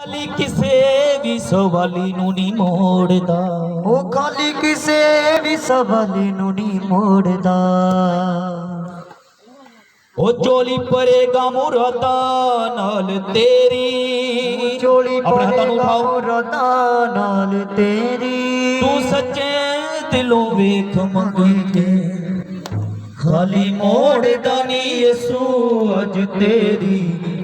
ਖਾਲੀ ਕਿਸੇ ਵੀ ਸਵਾਲੀ ਨੂੰ ਨਹੀਂ ਮੋੜਦਾ। ਉਹ ਖਾਲੀ ਕਿਸੇ ਵੀ ਸਵਾਲੀ ਨੂੰ ਨਹੀਂ ਮੋੜਦਾ। ਉਹ ਚੋਲੀ ਪਰੇਗਾ ਮੁਰਾਦਾਂ ਨਾਲ ਤੇਰੀ, ਚੋਲੀ ਆਪਣੇ ਹੱਥਾਂ ਨੂੰ ਉਠਾਓ। ਮੁਰਾਦਾਂ ਨਾਲ ਤੇਰੀ, ਤੂੰ ਸੱਚੇ ਦਿਲੋਂ ਵੇਖ ਮੰਗ ਕੇ, ਖਾਲੀ ਮੋੜਦਾ ਨਹੀਂ ਯਿਸੂ ਅੱਜ ਤੇਰੀ।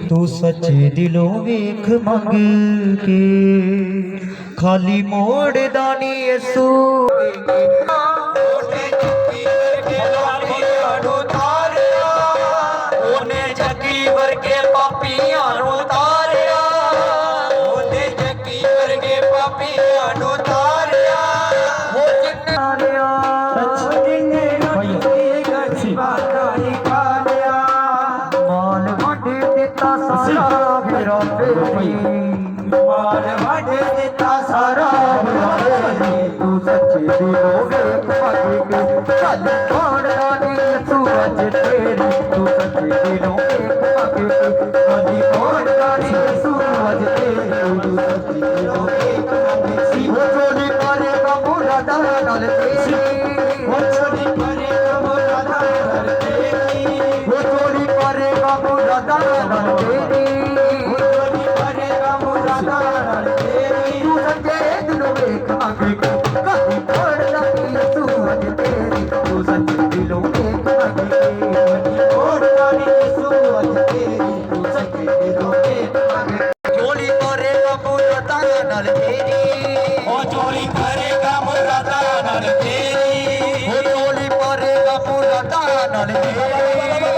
ਤੂੰ ਸੱਚੇ ਦਿਲੋਂ ਵੇਖ ਮੰਗ ਕੇ, ਖਾਲੀ ਮੋੜਦਾ ਨਹੀਂ ਯਿਸੂ। ਉਹਨੇ ਜੱਗੀ ਵਰਗੇ ਪਾਪੀਆਂ ਨੂੰ ਤਾਰਿਆ, ਉਹਨੇ ਜੱਗੀ ਵਰਗੇ ਪਾਪੀਆਂ ਨੂੰ ਤਾਰਿਆ। ਉਹ ਜਿੰਨੇ ਰੋਟੀ ਗੱਡੀ ਬਾਤਾਂ ਖਾ ਲਿਆ, ਮਾਲ ਵੰਡ ਦਿੱਤਾ ਸਾਰਾ ਮੇਰਾ ਫੇਰੀ, ਮਾਲ ਵੰਡ ਦਿੱਤਾ ਸਾਰਾ ਮੇਰਾ ਫੇਰੀ। ਤੂੰ ਸੱਚੇ ਦਿਲੋਂ ਵੇਖ ਮੰਗ ਕੇ, ਚੱਲ ਮੋੜਦਾ ਨਹੀਂ ਯਿਸੂ ਅੱਜ ਤੇਰੀ। ਤੂੰ ਸੱਚੇ ਦਿਲੋਂ ਵੇਖ ਮੰਗ ਕੇ, ਖਾਲੀ ਮੋੜਦਾ ਨਹੀਂ ਯਿਸੂ ਅੱਜ ਤੇਰੀ। ਤੂੰ ਸੱਚੇ ਦਿਲੋਂ ਵੇਖ ਮੰਗ ਕੇ, ਉਹ ਚੋਲੀ ਪਾਰੇਗਾ ਮੁਰਾਦਾਂ ਨਾਲ ਤੇਰੀ, ਉਹ ਚੋਲੀ ਪਾਰੇਗਾ ਮੁਰਾਦਾਂ ਨਾਲ ਤੇਰੀ, ਉਹ ਚੋਲੀ ਪਾਰੇਗਾ ਮੁਰਾਦਾਂ ਨਾਲ ਤੇਰੀ, ਉਹ ਚੋਲੀ ਪਾਰੇਗਾ ਮੁਰਾਦਾਂ ਨਾਲ ਤੇਰੀ। ਤੂੰ ਸੱਚੇ ਦਿਲੋਂ ਵੇਖ ਮੰਗ ਕੇ, ਖਾਲੀ ਮੋੜਦਾ ਨਹੀਂ ਯਿਸੂ ਅੱਜ ਤੇਰੀ। ਤੂੰ ਸੱਚੇ ਦਿਲੋਂ ਵੇਖ ਮੰਗ ਕੇ, ਖਾਲੀ ਮੋੜਦਾ ਨਹੀਂ ਯਿਸੂ ਅੱਜ ਤੇਰੀ। ਤੂੰ ਸੱਚੇ ਦਿਲੋਂ ਵੇਖ ਮੰਗ ਕੇ, ਚੋਲੀ ਪਾਰੇਗਾ ਮੁਰਾਦਾਂ ਨਾਲ ਤੇਰੀ, ਉਹ ਚੋਰੀ ਕਰੇਗਾ ਮੁਰਾਦਾਂ ਨਾਲ ਤੇਰੀ, ਉਹ ਚੋਲੀ ਪਾਰੇਗਾ ਮੁਰਾਦਾਂ ਨਾਲ ਤੇਰੀ,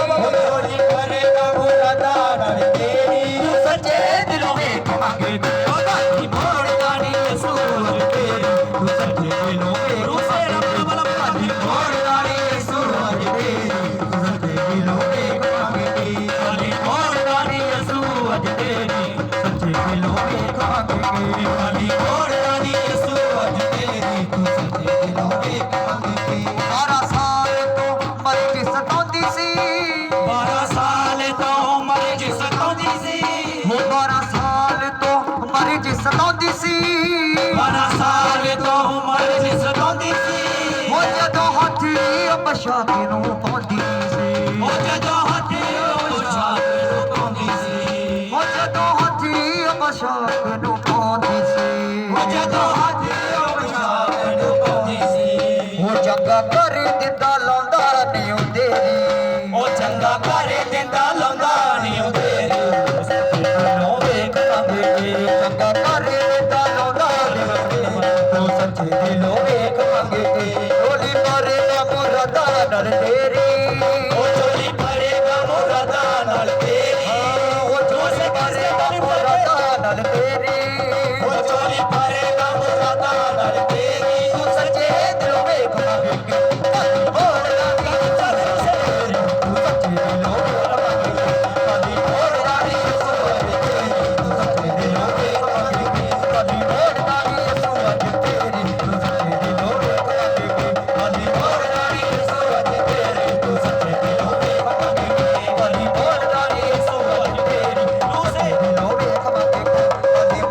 ਉਹ ਚੋਰੀ ਕਰੇਗਾ ਮੁਰਾਦਾਂ ਨਾਲ ਤੇਰੀ। ਤੂੰ ਸੱਚੇ ਦਿਲੋਂ ਵੇਖ ਮੰਗ ਕੇ, ਖਾਲੀ ਮੋੜਦਾ ਨਹੀਂ ਯਿਸੂ ਅੱਜ ਤੇਰੀ। ਤੂੰ ਸੱਚੇ ਦਿਲੋਂ ਵੇਖ ਰੂਸੇ ਰੱਬ ਵਾਲਾ ਖਾਲੀ ਮੋੜਦਾ ਨਹੀਂ ਯਿਸੂ ਅੱਜ ਤੇਰੀ। ਤੂੰ ਸੱਚੇ ਦਿਲੋਂ ਵੇਖ ਮੰਗ ਕੇ, ਖਾਲੀ ਮੋੜਦਾ ਨਹੀਂ ਯਿਸੂ ਅੱਜ ਤੇਰੀ। ਸੱਚੇ ਦਿਲੋਂ ਵੇਖ ਮੰਗ ਕੇ, ਖਾਲੀ ਮੋੜਦਾ ਨਹੀਂ ਯਿਸੂ ਅੱਜ ਤੇਰੀ। ਤੂੰ ਸੱਚੇ ਦਿਲੋਂ ਵੇਖ ਮੰਗ ਕੇ। 12 ਸਾਲ ਤੋਂ ਮਰਜ਼ ਸਤਾਉਂਦੀ ਸੀ, 12 ਸਾਲ ਤੋਂ ਉਮਰ ਜਿਸ ਸਤਾਉਂਦੀ ਸੀ, ਉਹ 12 ਸਾਲ ਤੋਂ ਮਰਜ਼ ਸਤਾਉਂਦੀ ਸੀ। 12 ਸਾਲ ਤੋਂ ਉਮਰ ਜਿਸ ਸਤਾਉਂਦੀ ਸੀ। ਉਹ ਜਦੋਂ ਹੱਥੀ ਪਛਾਕ ਨੂੰ ਪਾਉਂਦੀ ਸੀ, ਉਹ ਜਦੋਂ ਹੱਥੀ ਪੋਸ਼ਾਕ ਨੂੰ ਪਾਉਂਦੀ ਸੀ, ਉਹ ਜਦੋਂ ਹੱਥੀ ਪਛਾਕ ਨੂੰ ਪਾਉਂਦੀ ਸੀ। ਉਹ ਜਦੋਂ ਹੱਥੀ ਪੋਸ਼ਾਕ ਨੂੰ ਪਾਉਂਦੀ ਸੀ। ਉਹ ਚੰਗਾ ਕਰ ਦਿੰਦਾ ਲਾਉਂਦਾ ਨਹੀਂ ਤੇਰੀ, ਉਹ ਚੰਗਾ ਕਰ ਦਿੰਦਾ ਲਾਉਂਦਾ ਨਹੀਂ ਉਹ ਤੇਰੀ। ਸੱਚੇ ਦਿਲੋਂ ਵੇਖ ਮੰਗ ਕੇ, ਚੰਗਾ ਕਰ ਦਿੰਦਾ ਲਾਉਂਦਾ ਨਹੀਂ ਤੇਰੀ। ਤੂੰ ਸੱਚੇ ਦਿਲੋਂ ਵੇਖ ਮੰਗ ਕੇ, ਢੋਲੀ ਮਾਰੇਗਾ ਮੁਰਾਦਾਂ ਨਾਲ ਤੇਰੀ, ਉਹ ਚੋਲੀ ਪਰੇਗਾ ਮੁਰਾਦਾਂ ਨਾਲ ਤੇਰੀ, ਉਹ ਢੋਲੀ ਮਾਰੇਗਾ ਮੁਰਾਦਾਂ ਨਾਲ ਤੇਰੀ, ਉਹ ਚੋਲੀ ਪਰੇਗਾ ਮੁਰਾਦਾਂ ਨਾਲ ਤੇਰੀ। ਤੂੰ ਸੱਚੇ ਦਿਲੋਂ ਵੇਖ ਮੰਗ ਕੇ, ਖਾਲੀ ਮੋੜਦਾ ਨਹੀਂ ਯਿਸੂ ਅੱਜ ਤੇਰੀ। ਤੂੰ ਸੱਚੇ ਦਿਲੋਂ ਵੇਖ ਮੰਗ ਕੇ, ਖਾਲੀ ਮੋੜਦਾ ਨਹੀਂ ਯਿਸੂ ਅੱਜ ਤੇਰੀ। ਤੂੰ ਸੱਚੇ ਦਿਲੋਂ ਵੇਖ ਮੰਗ ਕੇ, ਖਾਲੀ ਮੋੜਦਾ ਨਹੀਂ ਯਿਸੂ ਅੱਜ ਤੇਰੀ। ਤੂੰ ਸੱਚੇ ਦਿਲੋਂ ਵੇਖ ਮੰਗ ਕੇ, ਖਾਲੀ ਮੋੜਦਾ ਨਹੀਂ ਯਿਸੂ ਅੱਜ ਤੇਰੀ। ਤੂੰ ਸੱਚੇ ਦਿਲੋਂ ਵੇਖ ਮੰਗ ਕੇ, ਖਾਲੀ ਮੋੜਦਾ ਨਹੀਂ ਯਿਸੂ ਅੱਜ ਤੇਰੀ। ਤੂੰ ਸੱਚੇ ਦਿਲੋਂ ਵੇਖ ਮੰਗ ਕੇ,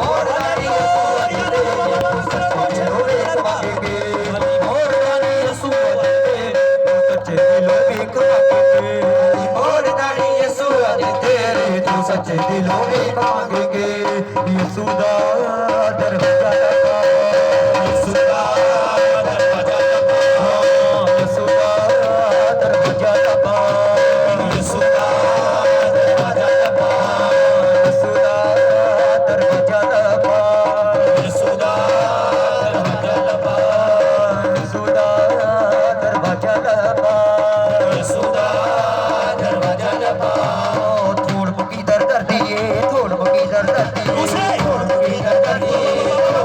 ਖਾਲੀ ਮੋੜਦਾ ਨਹੀਂ ਯਿਸੂ ਅੱਜ ਤੇਰੀ। ਤੂੰ ਸੱਚੇ ਦਿਲੋਂ ਵੇਖ ਮੰਗ ਕੇ, ਖਾਲੀ ਮੋੜਦਾ ਨਹੀਂ ਯਿਸੂ ਅੱਜ ਤੇਰੀ। ਤੂੰ ਸੱਚੇ ਦਿਲੋਂ ਵੇਖ ਮੰਗ ਕੇ, ਖਾਲੀ ਮੋੜਦਾ ਨਹੀਂ ਯਿਸੂ ਅੱਜ ਤੇਰੀ। ਤੂੰ ਸੱਚੇ ਦਿਲੋਂ ਵੇਖ ਮੰਗ ਕੇ, ਯਿਸੂ ਦਾ ਦਰਵਾਜ਼ਾ ਲੱਗਾ, ਯਿਸੂ ਦਾ ਦਰਵਾਜ਼ਾ ਲੱਗਾ, ਯਿਸੂ ਦਾ ਦਰਵਾਜ਼ਾ ਲੱਗਾ, ਯਿਸੂ ਦਾ ਦਰਵਾਜ਼ਾ ਲੱਗਾ, ਯਿਸੂ ਦਾ ਦਰਵਾਜ਼ਾ ਲੱਗਾ, ਯਿਸੂ ਦਾ ਦਰਵਾਜ਼ਾ ਲੱਗਾ, ਯਿਸੂ ਦਾ ਦਰਵਾਜ਼ਾ ਲੱਗਾ, ਯਿਸੂ ਦਾ ਦਰਵਾਜ਼ਾ ਲੱਗਾ। ਥੋੜ ਮੁਕੀ ਦਰ ਧਰਦੀ ਏ, ਥੋੜ ਮੁਕੀ ਦਰ ਧਰਦੀ ਏ, ਉਸੇ ਥੋੜ ਮੁਕੀ ਦਰ ਧਰਦੀ ਏ,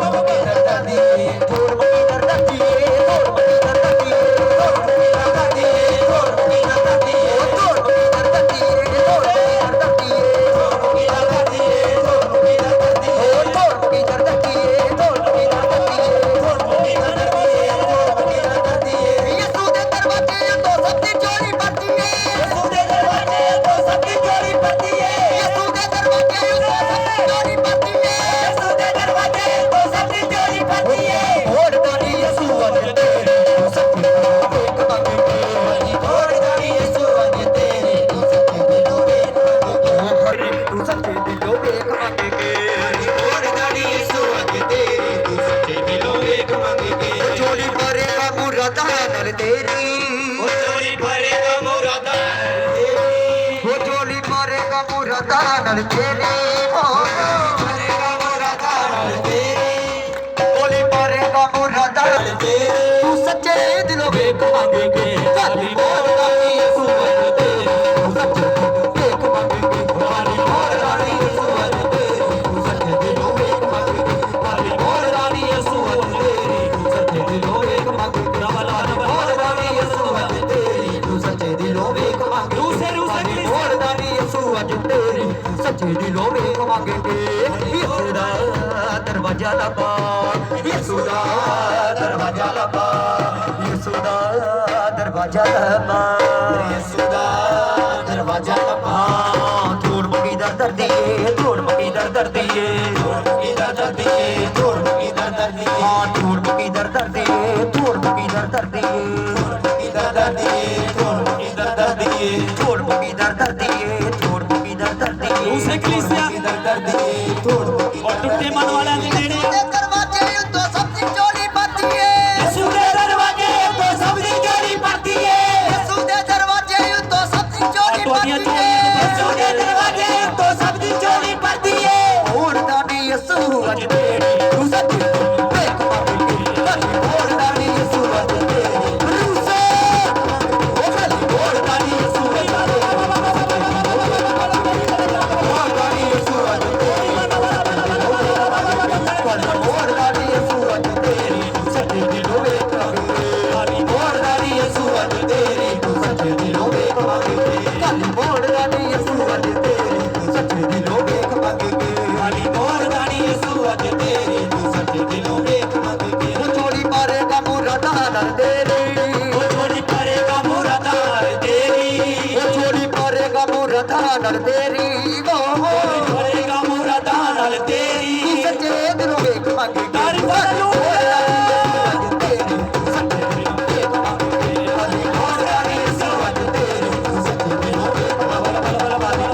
ਨਾਲ ਤੇਰੀ ਬੋਲੀ ਪਾਰੇਗਾ ਮੁਰਾਦਾਂ ਨਾਲ ਤੇਰੀ ਤੂੰ ਸੱਚੇ ਦਿਲੋਂ ਵੇਖ ਮੰਗੇਗੇ ਕਾਲੀ ਮੋਰ ਰਾਣੀ ਅਸੂਲ ਤੇਰੀ ਤੂੰ ਸੱਚੇ ਦਿਲੋਂ ਵੇਖ ਮੰਗੇਗੇ ਕਾਲੀ ਮੋਰ ਰਾਣੀ ਅਸੂਲ ਤੇਰੀ ਤੂੰ ਸੱਚੇ ਦਿਲੋਂ ਵੇਖ ਮੰਗੇਗੇ ਕਾਲੀ ਮੋਰ ਰਾਣੀ ਅਸੂਲ ਤੇਰੀ ਤੂੰ ਸੱਚੇ ਦਿਲੋਂ ਵੇਖ ਮੰਗੇਗੇ ਰਵਲਾ ਮੋਰ ਰਾਣੀ ਅਸੂਲ ਤੇਰੀ ਤੂੰ ਸੱਚੇ ਦਿਲੋਂ ਵੇਖ ਮੰਗੇਗੇ ਰੂਸੇ ਮੋਰ ਰਾਣੀ ਅਸੂਲ ਤੇਰੀ ਸੱਚੇ ਦਿਲੋਂ ਵੇਖ ਮੰਗੇਗੇ ਯਿਸੂ ਦਾ ਦਰਵਾਜ਼ਾ ਲੱਭਾ ਯਿਸੂ ਦਾ ਦਰਵਾਜ਼ਾ ਲੱਭਾ ਯਿਸੂ ਦਾ ਦਰਵਾਜ਼ਾ ਲੱਭਾ ਯਿਸੂ ਦਾ ਦਰਵਾਜ਼ਾ ਲੱਭਾ ਧੂੜ ਮੰਗੀ ਦਰ ਦਰਦੀਏ ਧੂੜ ਮੰਗੀ ਦਰ ਦਰਦੀਏ ਕਿਦਾ ਦਰਦੀਏ ਢੋਲ ਕਿਦਾ ਦਰਦੀਏ ਧੂੜ ਮੰਗੀ ਦਰ ਦਰਦੀਏ ਧੂੜ ਮੰਗੀ ਦਰ ਦਰਦੀਏ ਕਿਦਾ ਦਰਦੀਏ ਢੋਲ ਕਿਦਾ ਦਰਦੀਏ ਧੂੜ ਮੰਗੀ ਦਰ ਦਰਦੀਏ ਧੂੜ ਮੰਗੀ ਦਰ ਦਰਦੀਏ ਉਸੇ ਕਲੀਸਿਆ ਕਿਦਾ ਦਰਦੀਏ ਢੋਲ ਔਰ ਟੁੱਟੇ ਮਨ ਵਾਲਿਆਂ ਦੇ ਨੇੜੇ ਆ। ਦਰਵਾਜ਼ੇ ਉੱਤੋਂ ਸਬਜ਼ੀ ਚੋਰੀ ਪੱਤੀਏ ਯਿਸੂ ਦੇ ਦਰਵਾਜ਼ੇ ਤੋਂ ਸਭ ਦੀ ਚੋਰੀ ਪਰਦੀ ਏ ਯਿਸੂ ਦੇ ਦਰਵਾਜ਼ੇ ਉੱਤੋਂ ਸਬਜ਼ੀ ਚੋਰੀ ਤੁਹਾਡੀਆਂ ਪੱਤੀਏ ਯਿਸੂ ਦੇ ਦਰਵਾਜ਼ੇ ਤੋਂ ਸਭ ਦੀ ਚੋਰੀ ਪਰਦੀ ਏ ਹੋਰ ਦਾ ਨੀ ਯਿਸੂ ਅੱਜ ਤੇਰੀ ਤੂੰ ਸੱਚੀ ਵੇਖ ਮੰਗੇਗੀ ਕਾਲੀ ਹੋਰ ਦਾ ਨੀ ਯਿਸੂ ਅੱਜ ਤੇਰੀ ਰੂਸੇ ਉਹ ਕਾਲੀ ਹੋਰ ਦਾ ਨੀ ਯਿਸੂ ਅੱਜ ਤੇਰੀ ਹੋਰ ਦਾ ਨੀ ਯਿਸੂ ਅੱਜ ਤੇਰੀ ਕਾਲੀ ਹੋਰ ਦਾ ਨੀ ਯਿਸੂ ਅੱਜ ਤੇਰੀ ਤੂੰ ਸੱਚੇ ਦਿਲੋਂ ਵੇਖ ਮੰਗੇਗੀ ਕਾਲੀ ਹੋਰ ਦਾ ਨੀ ਯਿਸੂ ਅੱਜ ਤੇਰੀ ਤੂੰ ਸੱਚੇ ਦਿਲੋਂ ਵੇਖ ਮੰਗੇਗੀ ਕਾਲੀ ਹੋਰ ਦਾ ਨੀ ਯਿਸੂ ਅੱਜ ਤੇਰੀ ਤੂੰ ਸੱਚੇ ਦਿਲੋਂ ਵੇਖ ਮੰਗੇਗੀ ਕਾਲੀ ਮੋਰ ਰਾਣੀ ਯਿਸੂ ਅੱਜ ਤੇਰੀ ਤੂੰ ਸੱਚੇ ਦਿਲੋਂ ਵੇਖ ਮੰਗੇਗੀ ਉਹ ਚੋਰੀ ਮਾਰੇਗਾ ਮੁਰਾਦਾਂ ਨਾਲ ਤੇਰੀ ਉਹ ਚੋਰੀ ਕਰੇਗਾ ਮੁਰਾਦਾਂ ਤੇਰੀ ਉਹ ਚੋਰੀ ਮਾਰੇਗਾ ਮੁਰਾਦਾਂ ਨਾਲ ਤੇਰੀ ਕਰੇਗਾ ਮੁਰਾਦਾਂ ਨਾਲ ਤੇਰੀ ਤੂੰ ਸੱਚੇ ਦਿਲੋਂ ਵੇਖ ਮੰਗੇਗੀ ਤਾਰੀਫ ਕਰੋ। ਤੇਰੀ ਤੂੰ ਸੱਚੇ ਦਿਲੋਂ ਵੇਖ ਮੰਗੇਗੀ ਕਾਲੀ ਮੋਰ ਰਾਣੀ ਯਿਸੂ ਅੱਜ ਤੇਰੀ ਤੂੰ ਸੱਚੇ ਦਿਲੋਂ ਵੇਖ ਮੰਗੇਗੀ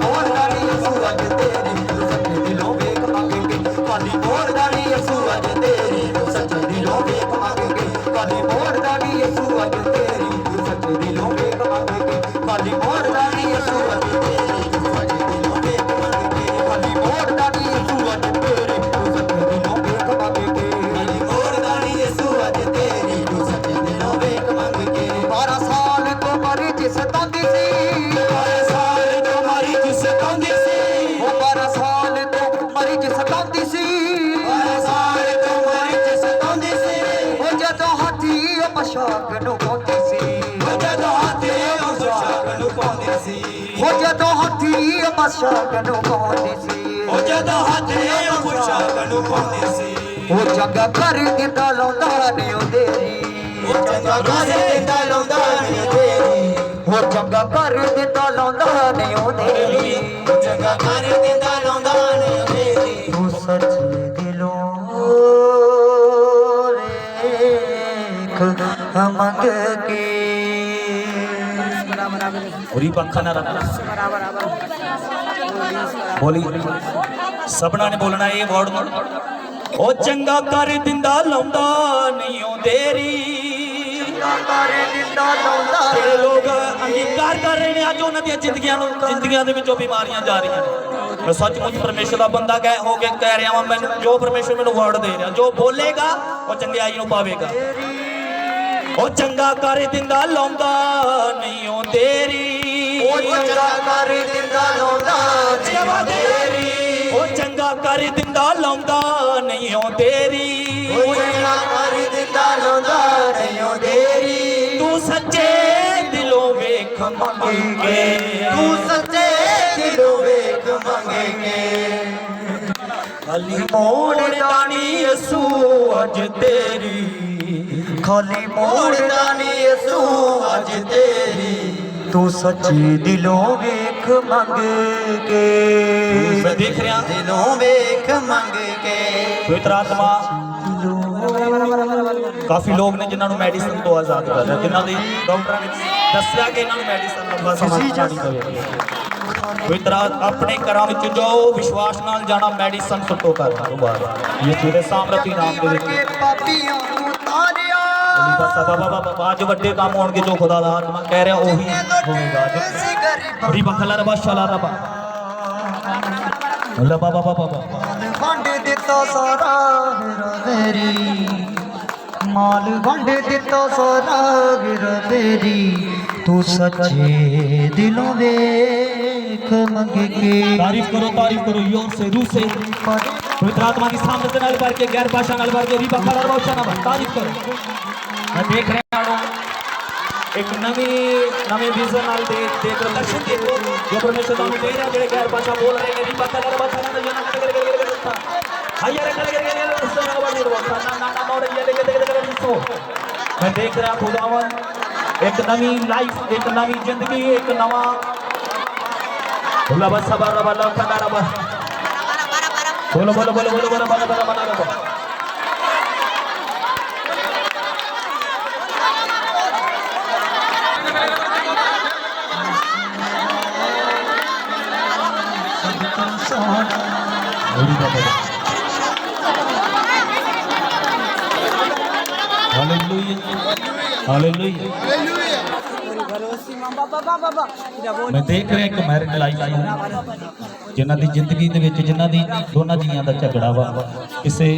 ਮੋਰ ਰਾਣੀ ਯਿਸੂ ਅੱਜ ਤੇਰੀ ਤੂੰ ਸੱਚੇ ਦਿਲੋਂ ਵੇਖ ਮੰਗੇਗੀ ਕਾਲੀ ਮੋਰ ਰਾਣੀ ਯਿਸੂ ਅੱਜ ਤੇਰੀ ਤੂੰ ਸੱਚੇ ਦਿਲੋਂ ਵੇਖ ਮੰਗੇਗੀ ਕਾਲੀ ਮੋਰ ਰਾਣੀ ਯਿਸੂ ਅੱਜ ਤੇਰੀ ਤੂੰ ਸੱਚੇ ਦਿਲੋਂ ਵੇਖ ਮੰਗੇਗੀ ਕਾਲੀ ਮੋਰ ਰਾਣੀ ਯਿਸੂ ਅੱਜ ਤੇਰੀ ਤੂੰ ਸੱਚੇ ਦਿਲੋਂ ਵੇਖ ਮੰਗੇਗੀ ਕਾਲੀ ਮੋਰ ਰਾਣੀ ਯਿਸੂ ਅੱਜ ਤੇਰੀ ਤੂੰ ਸੱਚੇ ਦਿਲੋਂ ਵੇਖ ਮੰਗੇਗੀ ਕਾਲੀ ਮੋਰ ਰਾਣੀ ਯਿਸੂ ਅੱਜ ਤੇਰੀ ਤੂੰ ਸੱਚੇ ਦਿਲੋਂ ਵੇਖ ਮੰਗੇਗੀ 12 ਸਾਲ ਤੋਂ ਮਰੀ ਜਿਸ ਤਾਂਦੀ ਸੀ 12 ਸਾਲ ਤੋਂ ਮਾਰੀ ਜਿਸ ਕੰਦੀ ਸੀ ਉਹ 12 ਸਾਲ ਤੋਂ ਮਰੀ ਜਿਸ ਤਾਂਦੀ ਸੀ 12 ਸਾਲ ਤੋਂ ਮਾਰੀ ਜਿਸ ਕੰਦੀ ਸੀ ਉਹ ਜਦੋਂ ਹਾਥੀ ਉਹ ਮਸ਼ਾਕ ਨੂੰ ਪਾਉਂਦੀ ਸੀ ਉਹ ਜਦੋਂ ਹੱਥੇ ਉਸ ਸ਼ਾਕ ਨੂੰ ਪਾਉਂਦੇ ਸੀ ਉਹ ਜਦੋਂ ਹਾਥੀ ਉਹ ਮਸ਼ਾਕ ਨੂੰ ਪਾਉਂਦੀ ਸੀ ਉਹ ਜਦੋਂ ਹੱਥੇ ਉਸ ਸ਼ਾਕ ਨੂੰ ਪਾਉਂਦੇ ਸੀ ਉਹ ਚੰਗਾ ਕਰ ਦਿੰਦਾ ਲਾਉਂਦਾ ਨਹੀਂ ਉਹ ਦੇਰੀ ਉਹ ਚੰਗਾ ਕਰ ਦਿੰਦਾ ਲਾਉਂਦਾ ਨਹੀਂ ਤੇਰੀ ਉਹ ਚੰਗਾ ਕਰ ਦਿੰਦਾ ਲਾਉਂਦਾ ਨਹੀਂ ਉਹ ਦੇਰੀ ਉਹ ਚੰਗਾ ਕਰ ਦਿੰਦਾ ਲਾਉਂਦਾ ਨਹੀਂ ਤੇਰੀ ਤੂੰ ਸੱਚੇ ਦਿਲੋਂ ਵੇਖ ਮੰਗ ਕੇ ਉਰੀ ਪੰਖਾ ਨਾ ਰੱਖਣਾ ਬੋਲੀ ਸਭਨਾ ਨੇ ਬੋਲਣਾ ਇਹ ਵਰਡ ਨੂੰ ਉਹ ਚੰਗਾ ਕਰ ਦਿੰਦਾ ਲਾਉਂਦਾ ਨਹੀਂ ਉਹ ਦੇਰੀ ਤਾਰੇ ਦਿੰਦਾ ਲਾਉਂਦਾ ਜਿਹੜੇ ਲੋਕ ਅੰਗੀਕਾਰ ਕਰ ਰਹੇ ਨੇ ਅੱਜ ਉਹਨਾਂ ਦੀਆਂ ਜ਼ਿੰਦਗੀਆਂ ਦੇ ਵਿੱਚੋਂ ਬਿਮਾਰੀਆਂ ਜਾ ਰਹੀਆਂ ਨੇ ਮੈਂ ਸੱਚਮੁੱਚ ਪਰਮੇਸ਼ਰ ਦਾ ਬੰਦਾ ਹੋ ਕੇ ਕਹਿ ਰਿਹਾ ਵਾਂ ਮੈਨੂੰ ਜੋ ਪਰਮੇਸ਼ਰ ਮੈਨੂੰ ਵਰਡ ਦੇ ਰਿਹਾ ਜੋ ਬੋਲੇਗਾ ਉਹ ਚੰਗਿਆਈ ਨੂੰ ਪਾਵੇਗਾ ਉਹ ਚੰਗਾ ਕਰ ਦਿੰਦਾ ਲਾਉਂਦਾ ਨਹੀਂ ਉਹ ਦੇਰੀ ਉਹ ਚੰਗਾ ਕਰ ਦਿੰਦਾ ਲਾਉਂਦਾ ਜਵਾ ਦੇਰੀ ਉਹ ਚੰਗਾ ਕਰ ਦਿੰਦਾ ਲਾਉਂਦਾ ਨਹੀਂ ਉਹ ਦੇਰੀ ਉਹ ਚੰਗਾ ਕਰ ਦਿੰਦਾ ਲਾਉਂਦਾ ਨਹੀਂ ਉਹ ਦੇਰੀ ਤੂੰ ਸੱਚੇ ਦਿਲੋਂ ਵੇਖ ਮੰਗੇ ਤੂੰ ਸੱਚੇ ਦਿਲੋਂ ਵੇਖ ਮੰਗੇਗੇ ਖਾਲੀ ਮੋੜਦਾ ਨੀ ਯਿਸੂ ਅੱਜ ਤੇਰੀ ਖਾਲੀ ਮੋੜਦਾ ਨੀ ਯਿਸੂ ਅੱਜ ਤੇਰੀ ਤੂੰ ਸੱਚੇ ਦਿਲੋਂ ਵੇਖ ਮੰਗ ਕੇ ਮੈਂ ਦੇਖ ਰਿਹਾ ਦਿਲੋਂ ਵੇਖ ਮੰਗ ਕੇ ਪਵਿੱਤਰ ਆਤਮਾ ਕਾਫੀ ਲੋਕ ਨੇ ਜਿਨ੍ਹਾਂ ਨੂੰ ਮੈਡੀਸਨ ਤੋਂ ਆਜ਼ਾਦ ਕਰ ਰਿਹਾ ਜਿਨ੍ਹਾਂ ਦੀ ਡਾਕਟਰਾਂ ਨੇ ਦੱਸਿਆ ਕਿ ਇਹਨਾਂ ਨੂੰ ਮੈਡੀਸਨ ਲੰਬਾ ਸਮਾਂ ਖਾਣੀ ਪਵੇਗੀ ਪਵਿੱਤਰ ਆਪਣੇ ਘਰਾਂ ਵਿੱਚ ਜੋ ਵਿਸ਼ਵਾਸ ਨਾਲ ਜਾਣਾ ਮੈਡੀਸਨ ਸੁੱਟੋ ਕਰ ਤੋਂ ਬਾਅਦ ਯਿਸੂ ਦੇ ਸਾਮਰਥੀ ਨਾਮ ਦੇ ਵਿੱਚ ਪਾਪੀਆਂ ਨੂੰ ਤਾਰਿਆ ਬਸ ਬਾਬਾ ਅੱਜ ਵੱਡੇ ਕੰਮ ਹੋਣਗੇ ਜੋ ਖੁਦਾ ਦਾ ਆਤਮਾ ਕਹਿ ਰਿਹਾ ਉਹੀ ਹੋਵੇਗਾ ਸੀ ਗਰੀਬ ਰੀ ਬਖਲਾ ਰਬਾ ਸ਼ਲਾ ਰਬਾ ਅੱਲਾ ਬਾਬਾ ਬਾਬਾ ਵੰਡ ਦਿੱਤਾ ਸਾਰਾ ਮੇਰਾ ਮੇਰੀ ਮਾਲ ਵੰਡ ਦਿੱਤਾ ਸਾਰਾ ਮੇਰਾ ਮੇਰੀ ਤੂੰ ਸੱਚੇ ਦਿਲੋਂ ਵੇਖ ਮੰਗ ਕੇ तारीफ करो योर से रूह से पवित्र आत्मा की सामर्थ नाल भर के गैर भाषा नाल भर के रीबा खड़ा रोशन नाल तारीफ करो मैं देख रहा हूं एक नवी विजन नाल देख दर्शन देखो जो परमेश्वर तुहानू दे रहा जेड़े गैर भाषा बोल रहे हैं रीबा खड़ा रोशन नाल जना हाय रे करे उससे ना बने रो ना मोड़ ये देखो मैं देख रहा खुदावन एक नवी लाइफ एक नवी जिंदगी एक नवा बोलो बस सबर रबा खड़ा रबा बोलो बोलो बोलो बोलो बोलो बोलो बोलो बोलो बोलो हालेलुया मैं देख रहा एक मैरिड लाइफ जिन्हां दी जिंदगी दे विच जिन्हां दी दोनों जियां दा झगड़ा वा किसे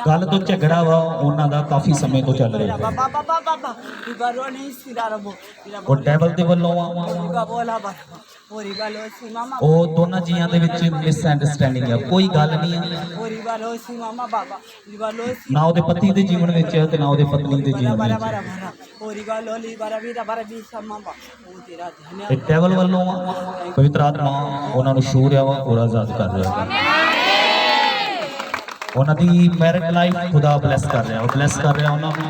गल तो झगड़ा वा उन्हां दा काफी समय तो चल रहा वो डेवल दे वल्लों ओ दोनों जियां दे विच मिसअंडरस्टैंडिंग है कोई गल नहीं है ना ओदे पति दे जीवन विच है ते ना ओदे पत्नी दे जीवन विच डेवल वल्लों पवित्र आत्मा उन्हां नूं छू रहा वा और आजाद कर रहा है उन्हां दी मैरिड लाइफ खुदा ब्लैस कर रहा है ब्लैस कर रहा उन्हां नूं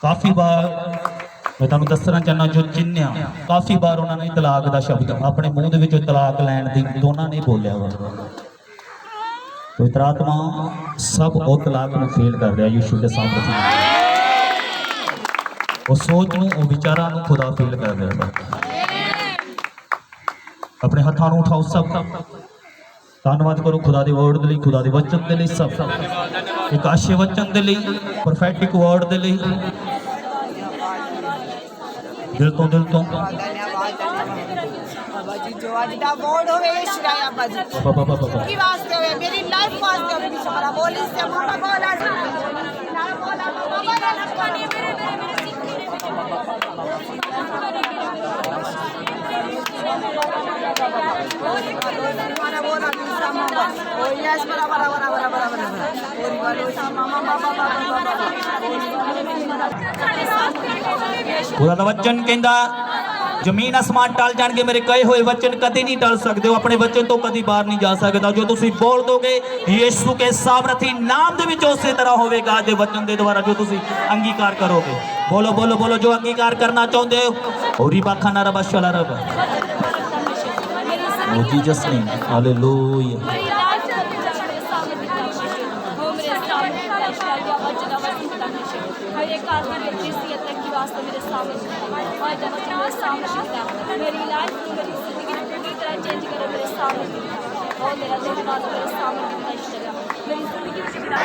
काफ़ी बार मैं तुहानूं दसना चाहना जो चिन्ह काफ़ी बार उन्होंने तलाक का शब्द अपने मूँह दे विचों तलाक लैण दी दोनों ने बोलिया वा पवित्र आत्मा सब वो तलाक नूं फेल कर रहा यीशु के सामने वो सोच नूं वो विचारां नूं खुदा फेल कर रहा अपने हत्थां नूं उठाओ सब धन्यवाद करो खुदा दे वर्ड दे लई खुदा दे वचन दे लई सब एक आशीर्वाद वचन दे लई प्रोफेटिक वर्ड दे लई दिल तो बाबा जी जो आज दा वर्ड होवे इशराया बाबा जी की वास्ते होवे मेरी लाइफ वास्ते होवे कि हमारा बोली से हमारा बोला ना बोला बाबा ना पानी मेरे हमारा बोला कि सामा ओ यस बराबर ओरी वालो सामा बाबा खुदा दा वचन कहंदा जमीन आसमान टल जाएंगे मेरे कहे हुए वचन कभी नहीं टल सकते हो अपने वचन तो कभी बाहर नहीं जा सकता जो तुम बोल दोगे यीशु के सामर्थी नाम दे विच उसे तरह होगा जे वचन के द्वारा जो तुम अंगीकार करोगे बोलो बोलो बोलो जो अंगीकार करना चाहते हो और बाखा ना रबा शला रबा ओ जीसस नेम हालेलुया मेरे कार्बन हैसियत तक की वास्ते मेरे सामने और जब मेरे सामने मेरी लाइफ मेरी जिंदगी पूरी तरह चेंज करे मेरे सामने और मेरा दिन रात मेरे सामने मेरी जिंदगी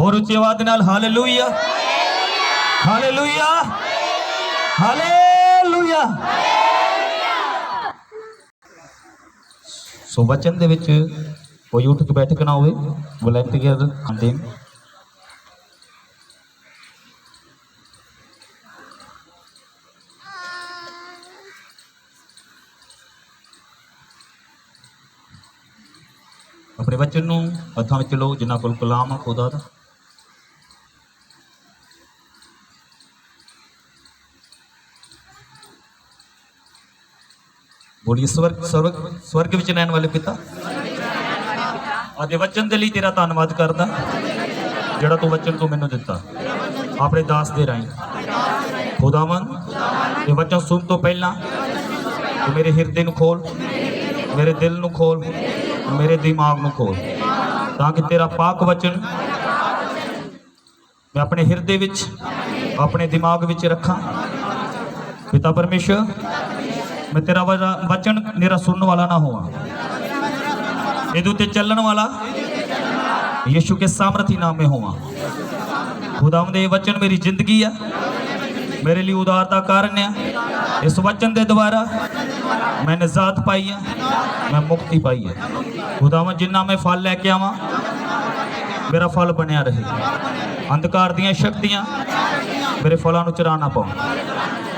और ऊंची आवाज नाल हालेलुया हालेलुया हालेलुया सो वचन दे विच कोई उठ के बैठ के ना होवे वॉलंटियर आंदे अपने बच्चन नूं हत्थां विच लो जिन्हां कोल कलाम आ खुदा दा बोलिए स्वर्ग स्वर्ग स्वर्ग विच रहने वाले पिता आदे वचन दे लई तेरा धन्नवाद करदा जिहड़ा तू वचन तू मैनूं दिता अपने दास दे राहीं खुदावन ये वचन सुन तो पहला तू मेरे हिरदे नूं खोल मेरे दिल नूं खोल मेरे दिमाग नूं खोल ताकि तेरा पाक वचन मैं अपने हिरदे विच अपने दिमाग विच रखा पिता परमेश्वर मैं तेरा वचन मेरा सुनने वाला ना हुआ इदू ते चलन वाला यीशु के सामर्थी नाम में हुआ ਖੁਦਾਵੰਦ ਇਹ ਵਚਨ ਮੇਰੀ ਜ਼ਿੰਦਗੀ ਆ, ਮੇਰੇ ਲਈ ਉਦਾਰਤਾ ਕਾਰਨ ਆ। ਇਸ ਵਚਨ ਦੇ ਦੁਆਰਾ ਮੈਂ ਨਜ਼ਾਤ ਪਾਈ ਆ, ਮੈਂ ਮੁਕਤੀ ਪਾਈ ਆ। ਖੁਦਾਵੰਦ ਜਿੰਨਾ ਮੈਂ ਫਲ ਲੈ ਕੇ ਆਵਾਂ ਮੇਰਾ ਫਲ ਬਣਿਆ ਰਹੇ, ਅੰਧਕਾਰ ਦੀਆਂ ਸ਼ਕਤੀਆਂ मेरे फलों को चुरा ना पाऊं।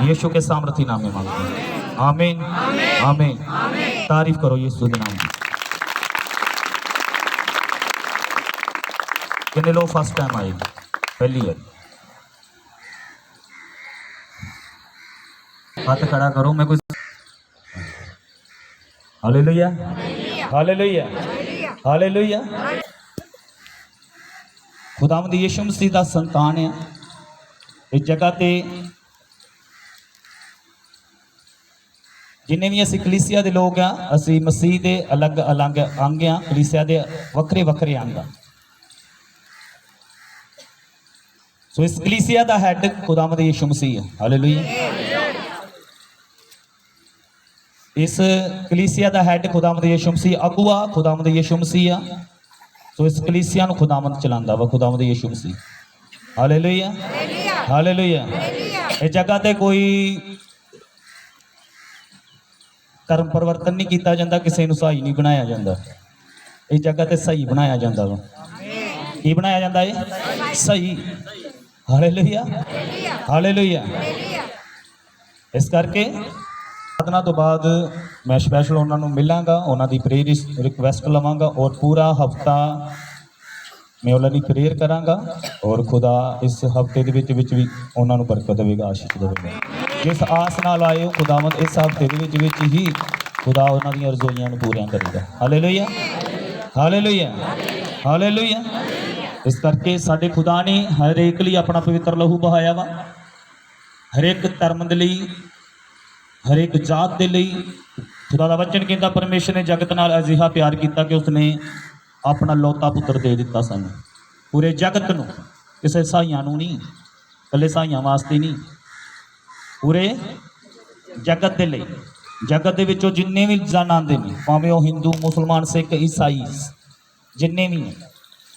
यीशु के सामर्थी नाम में मांगते हैं, आमीन आमीन। तारीफ करो यीशु के नाम की। कितने लोग फर्स्ट टाइम आए? पहली बार। हाथ खड़ा करो, मैं कुछ। Hallelujah hallelujah hallelujah. खुदावंद यीशु मसीह दा संतान है। इस जगह ते जिन्ने भी असी कलीसिया दे लोग हाँ, असी मसीह दे अलग अलग अंग हाँ, कलीसिया दे वक्रे वक्रे अंग हाँ। सो इस कलीसिया दा हैड खुदावंद यीशु मसीह है। हालेलुया। इस कलीसिया दा हैड खुदावंद यीशु मसीह, अगुआ खुदावंद यीशु मसीह है। सो इस कलीसिया नूं खुदावंद चलांदा वा खुदावंद यीशु मसीह। Hallelujah hallelujah. इस जगह ते कोई कर्म परिवर्तन नहीं किया जाता, किसी नूं सही नहीं बनाया जाता। इस जगह ते सही बनाया जाता वा। की बनाया जाता है? सही। Hallelujah hallelujah. इस करके प्रार्थना तो बाद मैं स्पैशल उन्होंने मिलांगा, उन्होंने प्रेयर रिक्वेस्ट लवांगा और पूरा हफ्ता मैं उन्होंने प्रेयर करांगा और खुदा इस हफ्ते के भी उन्होंने बरकत देगा, आशीष देगा। जिस आस नाल आए हो खुदावंद इस हफ्ते के ही खुदा उन्होंने रजोइयां पूरियां करेगा। Hallelujah hallelujah hallelujah. इस करके साडे खुदा ने हर एक लिए अपना पवित्र लहू बहाया वा, हर एक धर्म के लिए, हर एक जात के लिए। खुदा का वचन कहता परमेश्वर ने जगत नाल अजिहा प्यार किया कि उसने अपना लौता पुत्र दे दिता सन पूरे जगत नूं, किसी साइयां नूं नहीं, कल्ले साइयां वास्ते नहीं, पूरे जगत के लिए। जगत दे विचों जिन्ने भी जन आते हैं, भावें वो हिंदू मुसलमान सिख ईसाई जिन्ने भी हैं,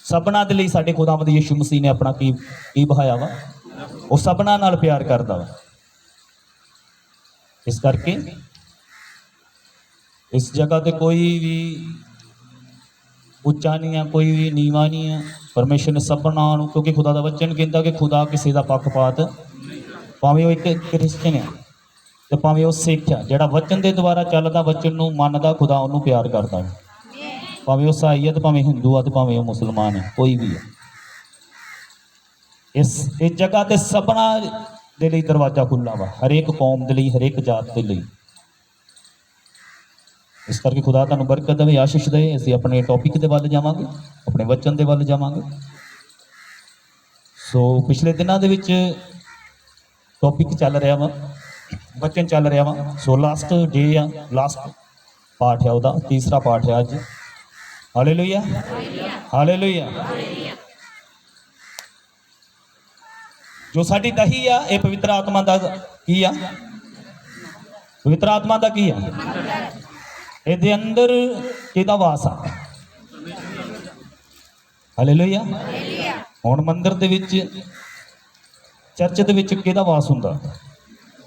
सबना दे लई साडे खुदावंद यीशु मसीह ने अपना की बहाया वा, वो सबना नाल प्यार करता वा। इस करके इस जगह ते कोई भी उच्चा नहीं है, कोई भी नीवा नहीं है। परमेश्वर ने सबना, क्योंकि खुदा का वचन कहता कि खुदा किसी का पक्षपात, भावें वो एक क्रिश्चियन है तो भावें वो सिख है, जिहड़ा वचन के द्वारा चलता, वचन नूं मनदा, खुदा उन्होंने प्यार करता है। भावें वो ईसाई है तो भावें हिंदू है तो भावें वो मुसलमान है, कोई भी है। इस जगह ते सबना दे लई दरवाजा खुला वा, हर एक कौम के लिए, हर एक जात के लिए। इस करके खुदा तुहानूं बरकत देवे, आशीष दे। असीं अपने टॉपिक के वल जावांगे, अपने वचन के वल जावांगे। सो पिछले दिनों के विच टॉपिक चल रहा वा, वचन चल रहा वा। सो लास्ट डे आ, लास्ट पाठ है उहदा, तीसरा पाठ है अज। Hallelujah hallelujah. जो साडी दही आ, ये पवित्र आत्मा दा की आ? पवित्र आत्मा दा की आ? ਇਹਦੇ ਅੰਦਰ ਕਿਹਦਾ ਵਾਸ ਆ? ਹਾਲੇਲੂਇਆ। ਹੁਣ ਮੰਦਿਰ ਦੇ ਵਿੱਚ, ਚਰਚ ਦੇ ਵਿੱਚ ਕਿਹਦਾ ਵਾਸ ਹੁੰਦਾ?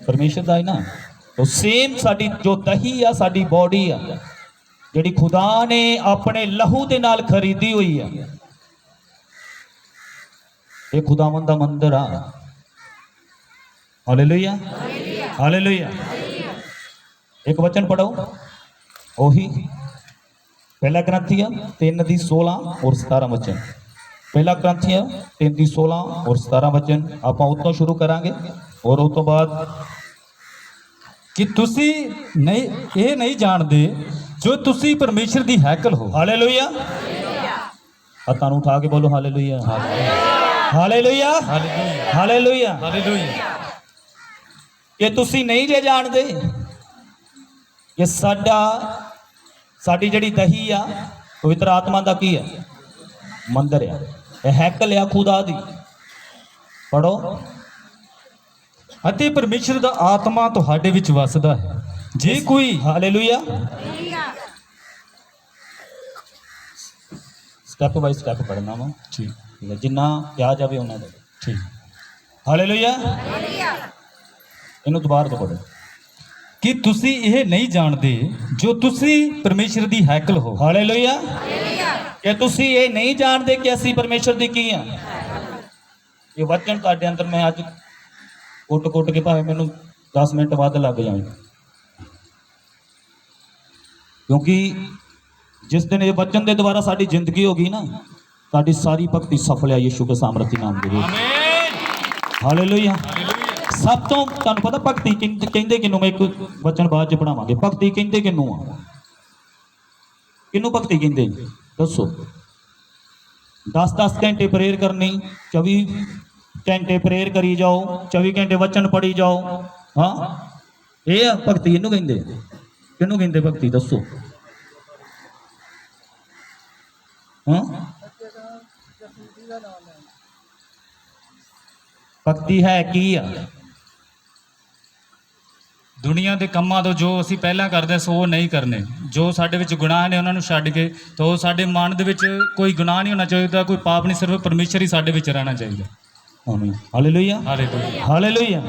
ਪਰਮੇਸ਼ਰ ਦਾ ਹੀ ਨਾ। तो सेम साडी जो दही आ, साडी बॉडी आ, जिहड़ी खुदा ने अपने लहू दे नाल खरीदी हुई है, ये खुदावंद दा मंदिर आ। Hallelujah hallelujah. एक वचन पढ़ो, ओही पहला ग्रंथिया 3:16 और 17 वचन। पहला ग्रंथिया 3:16 और 17 वचन आप उतों शुरू करांगे और उस तो बाद कि तुसी नहीं ये नहीं जानते जो तुसी परमेश्वर दी हैकल हो। हालेलुया। हत्थां नूं उठा के बोलो हालेलुया हालेलुया हालेलुया हालेलुया। ये तुसी नहीं जे जानते कि साडी जिहड़ी दही आ पवित्र आत्मा दा की है? मंदिर है, यह हैकल है खुदा दी। पढ़ो। अते परमेश्वर दा आत्मा तुहाडे विच वसदा है। जे कोई हालेलुया। स्टैप बाय स्टैप पढ़ना वा, ठीक है, जिन्ना क्या जाए उन्होंने। ਠੀਕ, ਹਾਲੇਲੂਇਆ। ਇਹਨੂੰ ਦੁਬਾਰਾ ਤੋਂ ਪੜੋ। ਕਿ ਤੁਸੀਂ ਇਹ ਨਹੀਂ ਜਾਣਦੇ ਜੋ ਤੁਸੀਂ ਪਰਮੇਸ਼ਰ ਦੀ ਹੈਕਲ ਹੋ। ਹਾਲੇਲੂਇਆ। ਕਿ ਤੁਸੀਂ ਇਹ ਨਹੀਂ ਜਾਣਦੇ ਕਿ ਅਸੀਂ ਪਰਮੇਸ਼ਰ ਦੀ ਕੀ ਆ। ਇਹ ਵਚਨ ਤੁਹਾਡੇ ਅੰਦਰ ਮੈਂ ਅੱਜ ਕੁੱਟ ਕੇ ਭਾਵੇਂ ਮੈਨੂੰ 10 ਮਿੰਟ ਵੱਧ ਲੱਗ ਜਾਣ, ਕਿਉਂਕਿ ਜਿਸ ਦਿਨ ਇਹ ਵਚਨ ਦੇ ਦੁਆਰਾ ਸਾਡੀ ਜ਼ਿੰਦਗੀ ਹੋ ਗਈ ਨਾ, ਸਾਡੀ ਸਾਰੀ ਭਗਤੀ ਸਫਲ ਹੈ ਯਿਸੂ ਦੇ ਸਾਮਰਥੀ ਨਾਮ ਦੇ ਵਿੱਚ। ਹਾਲੇਲੂਇਆ। ਸਭ ਤੋਂ ਤੁਹਾਨੂੰ ਪਤਾ ਭਗਤੀ ਕਹਿੰਦੇ ਕਿਹਨੂੰ, ਮੈਂ ਇੱਕ ਵਚਨ ਬਾਅਦ ਚ ਪੜਾਵਾਂਗੇ। ਭਗਤੀ ਕਹਿੰਦੇ ਕਿਹਨੂੰ ਆ, ਕਿਹਨੂੰ ਭਗਤੀ ਕਹਿੰਦੇ ਦੱਸੋ। 10-10 ਘੰਟੇ ਪ੍ਰੇਅਰ ਕਰਨੀ, 24 ਘੰਟੇ ਪ੍ਰੇਅਰ ਕਰੀ ਜਾਓ, 24 ਘੰਟੇ ਵਚਨ ਪੜੀ ਜਾਓ, ਹਾਂ ਇਹ ਆ ਭਗਤੀ। ਇਹਨੂੰ ਕਹਿੰਦੇ, ਕਿਹਨੂੰ ਕਹਿੰਦੇ ਭਗਤੀ ਦੱਸੋ। ਹਾਂ ਭਗਤੀ ਹੈ ਕੀ ਆ। ਦੁਨੀਆ ਦੇ ਕੰਮਾਂ ਤੋਂ ਜੋ ਅਸੀਂ ਪਹਿਲਾਂ ਕਰਦੇ ਸੋ ਉਹ ਨਹੀਂ ਕਰਨੇ, ਜੋ ਸਾਡੇ ਵਿੱਚ ਗੁਨਾਹ ਨੇ ਉਹਨਾਂ ਨੂੰ ਛੱਡ ਕੇ। ਤਾਂ ਸਾਡੇ ਮਨ ਦੇ ਵਿੱਚ ਕੋਈ ਗੁਨਾਹ ਨਹੀਂ ਹੋਣਾ ਚਾਹੀਦਾ, ਕੋਈ ਪਾਪ ਨਹੀਂ, ਸਿਰਫ ਪਰਮੇਸ਼ਰ ਹੀ ਸਾਡੇ ਵਿੱਚ ਰਹਿਣਾ ਚਾਹੀਦਾ। ਆਮੀਨ। ਹਾਲੇਲੂਇਆ। ਹਾਲੇਲੂਇਆ। ਹਾਲੇਲੂਇਆ।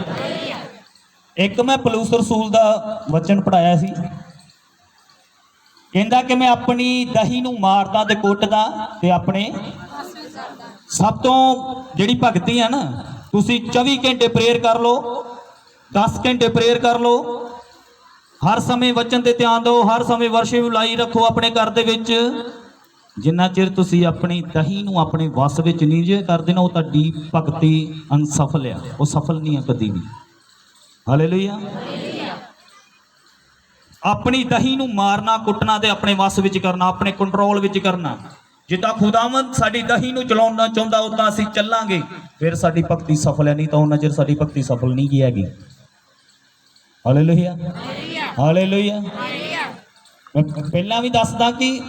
ਇੱਕ ਮੈਂ ਪੌਲੁਸ ਰਸੂਲ ਦਾ ਵਚਨ ਪੜਾਇਆ ਸੀ, ਕਹਿੰਦਾ ਕਿ ਮੈਂ ਆਪਣੀ ਦਹੀ ਨੂੰ ਮਾਰਦਾ ਤੇ ਕੁੱਟਦਾ ਤੇ ਆਪਣੇ। ਸਭ ਤੋਂ ਜਿਹੜੀ ਭਗਤੀ ਆ ਨਾ, ਤੁਸੀਂ 24 ਘੰਟੇ ਪ੍ਰੇਅਰ ਕਰ ਲਓ, 10 ਘੰਟੇ ਪ੍ਰੇਅਰ ਕਰ ਲਓ, ਹਰ ਸਮੇਂ ਵਚਨ ਤੇ ਧਿਆਨ ਦਿਓ, ਹਰ ਸਮੇਂ ਵਰਸ਼ਿਪ ਲਾਈ ਰੱਖੋ ਆਪਣੇ ਘਰ ਦੇ ਵਿੱਚ। ਜਿੰਨਾ ਚਿਰ ਤੁਸੀਂ ਆਪਣੀ ਦਹੀ ਨੂੰ ਆਪਣੇ ਵਸ ਵਿੱਚ ਨਹੀਂ ਜੇ ਕਰਦੇ ਨਾ, ਉਹ ਤੁਹਾਡੀ ਭਗਤੀ ਅਨਸਫਲ ਆ, ਉਹ ਸਫਲ ਨਹੀਂ ਆ ਕਦੀ ਵੀ। ਹਾਲੇਲੂਇਆ। ਆਪਣੀ ਦਹੀ ਨੂੰ ਮਾਰਨਾ ਕੁੱਟਣਾ ਤੇ ਆਪਣੇ ਵਸ ਵਿੱਚ ਕਰਨਾ, ਆਪਣੇ ਕੰਟਰੋਲ ਵਿੱਚ ਕਰਨਾ। ਜਿੱਦਾਂ ਖੁਦਾਵੰਦ ਸਾਡੀ ਦਹੀ ਨੂੰ ਚਲਾਉਣਾ ਚਾਹੁੰਦਾ ਉਦਾਂ ਅਸੀਂ ਚੱਲਾਂਗੇ, ਫਿਰ ਸਾਡੀ ਭਗਤੀ ਸਫਲ ਹੈ, ਨਹੀਂ ਤਾਂ ਉਹਨਾਂ ਚਿਰ ਸਾਡੀ ਭਗਤੀ ਸਫਲ ਨਹੀਂ ਗਈ ਹੈਗੀ। ਹਾਲੇਲੂਇਆ। ਹਾਲੇਲੂਇਆ। ਮੈਂ ਪਹਿਲਾਂ ਵੀ ਦੱਸਦਾ ਕਿ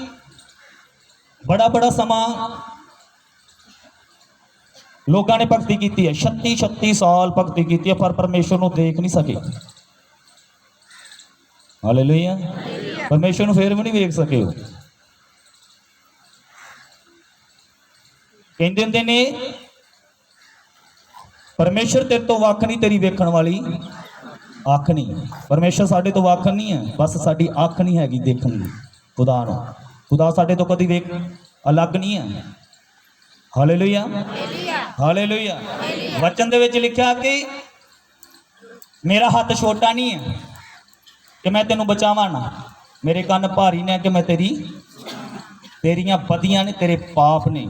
ਬੜਾ ਸਮਾਂ ਲੋਕਾਂ ਨੇ ਭਗਤੀ ਕੀਤੀ ਹੈ, 36 ਸਾਲ ਭਗਤੀ ਕੀਤੀ ਹੈ, ਪਰ ਪਰਮੇਸ਼ਰ ਨੂੰ ਦੇਖ ਨਹੀਂ ਸਕੇ। ਹਾਲੇਲੂਇਆ। ਪਰਮੇਸ਼ਰ ਨੂੰ ਫੇਰ ਵੀ ਨਹੀਂ ਵੇਖ ਸਕੇ। ਉਹ ਕਹਿੰਦੇ ਹੁੰਦੇ ਨੇ ਪਰਮੇਸ਼ਰ ਤੇਰੇ ਤੋਂ ਵੱਖ ਨਹੀਂ, ਤੇਰੀ ਵੇਖਣ ਵਾਲੀ ਅੱਖ ਨਹੀਂ। ਪਰਮੇਸ਼ਰ ਸਾਡੇ ਤੋਂ ਵੱਖ ਨਹੀਂ ਹੈ, ਬਸ ਸਾਡੀ ਅੱਖ ਨਹੀਂ ਹੈਗੀ ਦੇਖਣ ਦੀ ਖੁਦਾ ਨੂੰ। ਖੁਦਾ ਸਾਡੇ ਤੋਂ ਕਦੀ ਵੇਖ ਅਲੱਗ ਨਹੀਂ ਹੈ। ਹਾਲੇਲੂਇਆ। ਹਾਲੇਲੂਇਆ। ਵਚਨ ਦੇ ਵਿੱਚ ਲਿਖਿਆ ਕਿ ਮੇਰਾ ਹੱਥ ਛੋਟਾ ਨਹੀਂ ਹੈ ਕਿ ਮੈਂ ਤੈਨੂੰ ਬਚਾਵਾਂ ਨਾ, ਮੇਰੇ ਕੰਨ ਭਾਰੀ ਨੇ ਕਿ ਮੈਂ ਤੇਰੀਆਂ ਬਦੀਆਂ ਨੇ, ਤੇਰੇ ਪਾਪ ਨੇ।